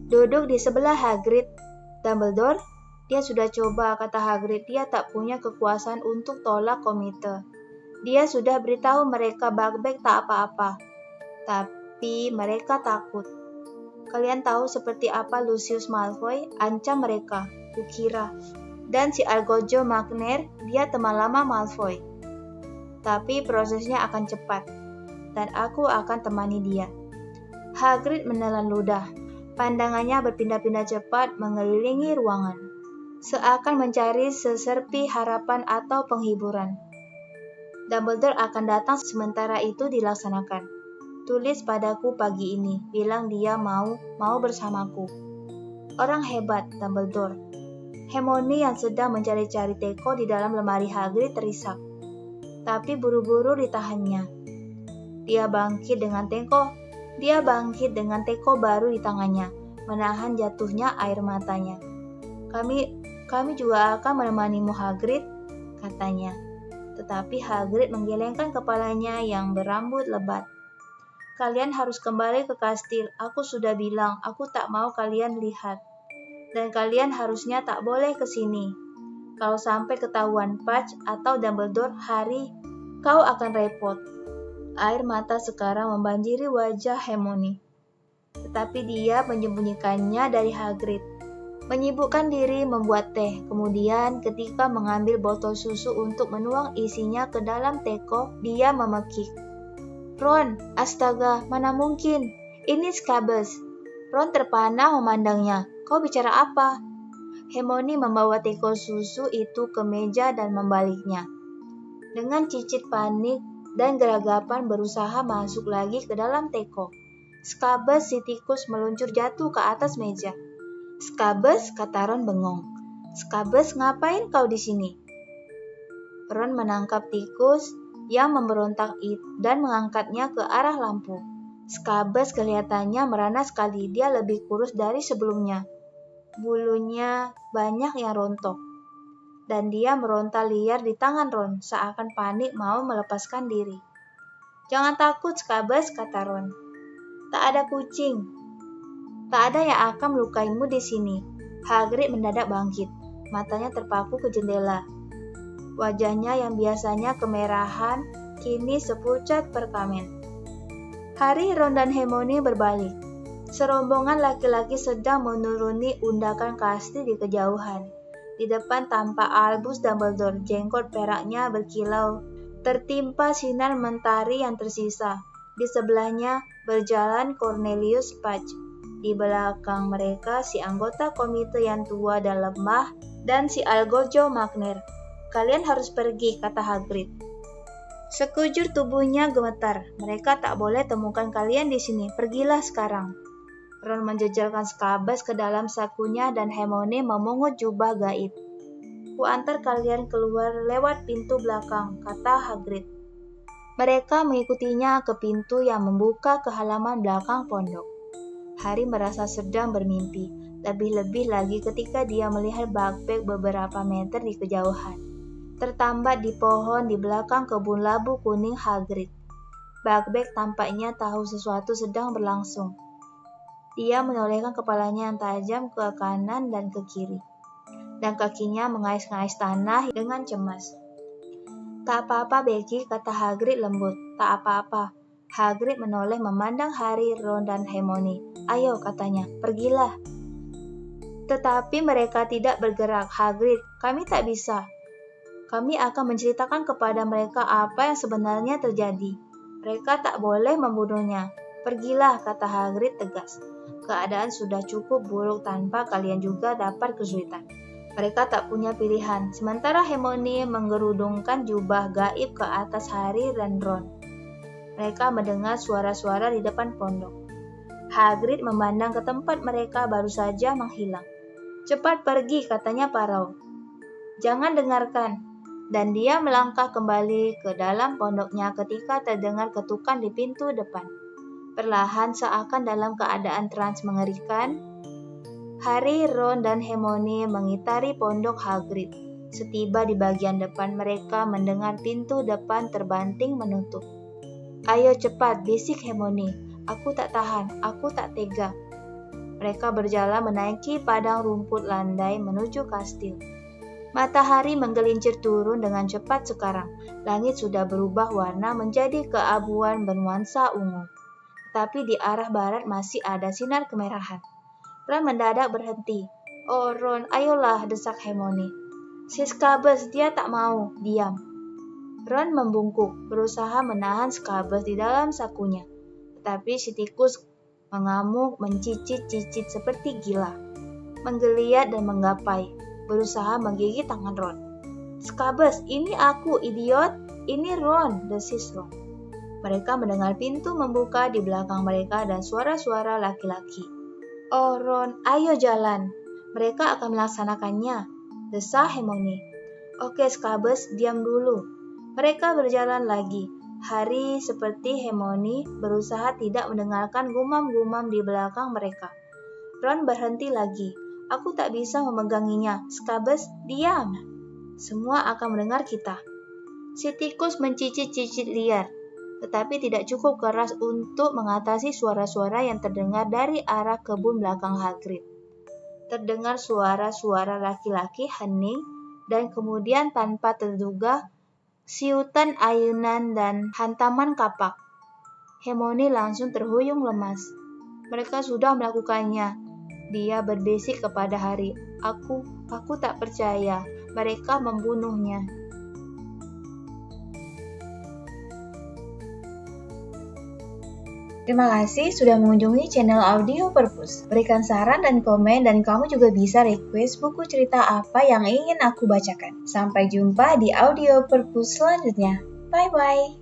Duduk di sebelah Hagrid. Dumbledore? Dia sudah coba, kata Hagrid. Dia tak punya kekuasaan untuk tolak komite. Dia sudah beritahu mereka bag-bag tak apa-apa. Tapi mereka takut. Kalian tahu seperti apa Lucius Malfoy? Ancam mereka, kukira. Dan si Algojo Magner, dia teman lama Malfoy. Tapi prosesnya akan cepat. Dan aku akan temani dia. Hagrid menelan ludah. Pandangannya berpindah-pindah cepat mengelilingi ruangan, seakan mencari seserpi harapan atau penghiburan. Dumbledore akan datang sementara itu dilaksanakan. Tulis padaku pagi ini, bilang dia mau bersamaku. Orang hebat, Dumbledore. Hermione yang sedang mencari-cari teko di dalam lemari Hagrid terisak. Tapi buru-buru ditahannya. Dia bangkit dengan teko baru di tangannya, menahan jatuhnya air matanya. Kami juga akan menemanimu, Hagrid, katanya. Tetapi Hagrid menggelengkan kepalanya yang berambut lebat. Kalian harus kembali ke kastil. Aku sudah bilang, aku tak mau kalian lihat. Dan kalian harusnya tak boleh ke sini. Kalau sampai ketahuan Fudge atau Dumbledore, Harry, kau akan repot. Air mata sekarang membanjiri wajah Hermione. Tetapi dia menyembunyikannya dari Hagrid. Menyibukkan diri membuat teh. Kemudian ketika mengambil botol susu untuk menuang isinya ke dalam teko, dia memekik. Ron, astaga, mana mungkin? Ini Scabbers. Ron terpana memandangnya. Kau bicara apa? Hermione membawa teko susu itu ke meja dan membaliknya. Dengan cicit panik dan geragapan berusaha masuk lagi ke dalam teko. Scabbers si tikus meluncur jatuh ke atas meja. Scabbers, kata Ron bengong. Scabbers, ngapain kau di sini? Ron menangkap tikus yang memberontak dan mengangkatnya ke arah lampu. Scabbers kelihatannya merana sekali. Dia lebih kurus dari sebelumnya. Bulunya banyak yang rontok. Dan dia meronta liar di tangan Ron, seakan panik mau melepaskan diri. Jangan takut, Scabbers, kata Ron. Tak ada kucing. Tak ada yang akan melukaimu di sini. Hagrid mendadak bangkit. Matanya terpaku ke jendela. Wajahnya yang biasanya kemerahan, kini sepucat perkamen. Harry, Ron, dan Hermione berbalik. Serombongan laki-laki sedang menuruni undakan kastil di kejauhan. Di depan tampak Albus Dumbledore, jenggot peraknya berkilau, tertimpa sinar mentari yang tersisa. Di sebelahnya berjalan Cornelius Fudge. Di belakang mereka si anggota komite yang tua dan lemah dan si Algojo Magner. Kalian harus pergi, kata Hagrid. Sekujur tubuhnya gemetar. Mereka tak boleh temukan kalian di sini. Pergilah sekarang. Ron menjejalkan Scabbers ke dalam sakunya dan Hermione memungut jubah gaib. Ku antar kalian keluar lewat pintu belakang, kata Hagrid. Mereka mengikutinya ke pintu yang membuka ke halaman belakang pondok. Harry merasa sedang bermimpi, lebih-lebih lagi ketika dia melihat Buckbeak beberapa meter di kejauhan, tertambat di pohon di belakang kebun labu kuning Hagrid. Buckbeak tampaknya tahu sesuatu sedang berlangsung. Dia menolehkan kepalanya yang tajam ke kanan dan ke kiri, dan kakinya mengais-ngais tanah dengan cemas. Tak apa-apa, Becky, kata Hagrid lembut. Tak apa-apa. Hagrid menoleh memandang Harry, Ron, dan Hermione. Ayo, katanya, pergilah. Tetapi mereka tidak bergerak. Hagrid, kami tak bisa. Kami akan menceritakan kepada mereka apa yang sebenarnya terjadi. Mereka tak boleh membunuhnya. Pergilah, kata Hagrid tegas. Keadaan sudah cukup buruk tanpa kalian juga dapat kesulitan. Mereka tak punya pilihan. Sementara Hermione menggerudungkan jubah gaib ke atas Harry dan Ron. Mereka mendengar suara-suara di depan pondok. Hagrid memandang ke tempat mereka baru saja menghilang. Cepat pergi, katanya parau. Jangan dengarkan. Dan dia melangkah kembali ke dalam pondoknya ketika terdengar ketukan di pintu depan. Perlahan seakan dalam keadaan trans mengerikan, Harry, Ron, dan Hermione mengitari pondok Hagrid. Setiba di bagian depan mereka mendengar pintu depan terbanting menutup. Ayo cepat, bisik Hermione. Aku tak tahan, aku tak tega. Mereka berjalan menaiki padang rumput landai menuju kastil. Matahari menggelincir turun dengan cepat sekarang. Langit sudah berubah warna menjadi keabuan bernuansa ungu. Tapi di arah barat masih ada sinar kemerahan. Ron mendadak berhenti. Oh Ron, ayolah, desak Hermione. Si Scabbers, dia tak mau, diam. Ron membungkuk, berusaha menahan Scabbers di dalam sakunya. Tetapi si tikus mengamuk, mencicit-cicit seperti gila. Menggeliat dan menggapai, berusaha menggigit tangan Ron. Scabbers, ini aku, idiot. "Ini Ron," desis Ron. Mereka mendengar pintu membuka di belakang mereka dan suara-suara laki-laki. "Oh Ron, ayo jalan. Mereka akan melaksanakannya," desah Hermione. "Oke Scabbers, diam dulu." Mereka berjalan lagi. Harry seperti Hermione berusaha tidak mendengarkan gumam-gumam di belakang mereka. Ron berhenti lagi. "Aku tak bisa memeganginya. Scabbers, diam. Semua akan mendengar kita." Si tikus mencicit-cicit liar, tetapi tidak cukup keras untuk mengatasi suara-suara yang terdengar dari arah kebun belakang Hagrid. Terdengar suara-suara laki-laki hening, dan kemudian tanpa terduga, siutan ayunan dan hantaman kapak. Hermione langsung terhuyung lemas. "Mereka sudah melakukannya," dia berbisik kepada Harry. Aku tak percaya. Mereka membunuhnya." Terima kasih sudah mengunjungi channel Audio Perpus. Berikan saran dan komen, dan kamu juga bisa request buku cerita apa yang ingin aku bacakan. Sampai jumpa di Audio Perpus selanjutnya. Bye-bye.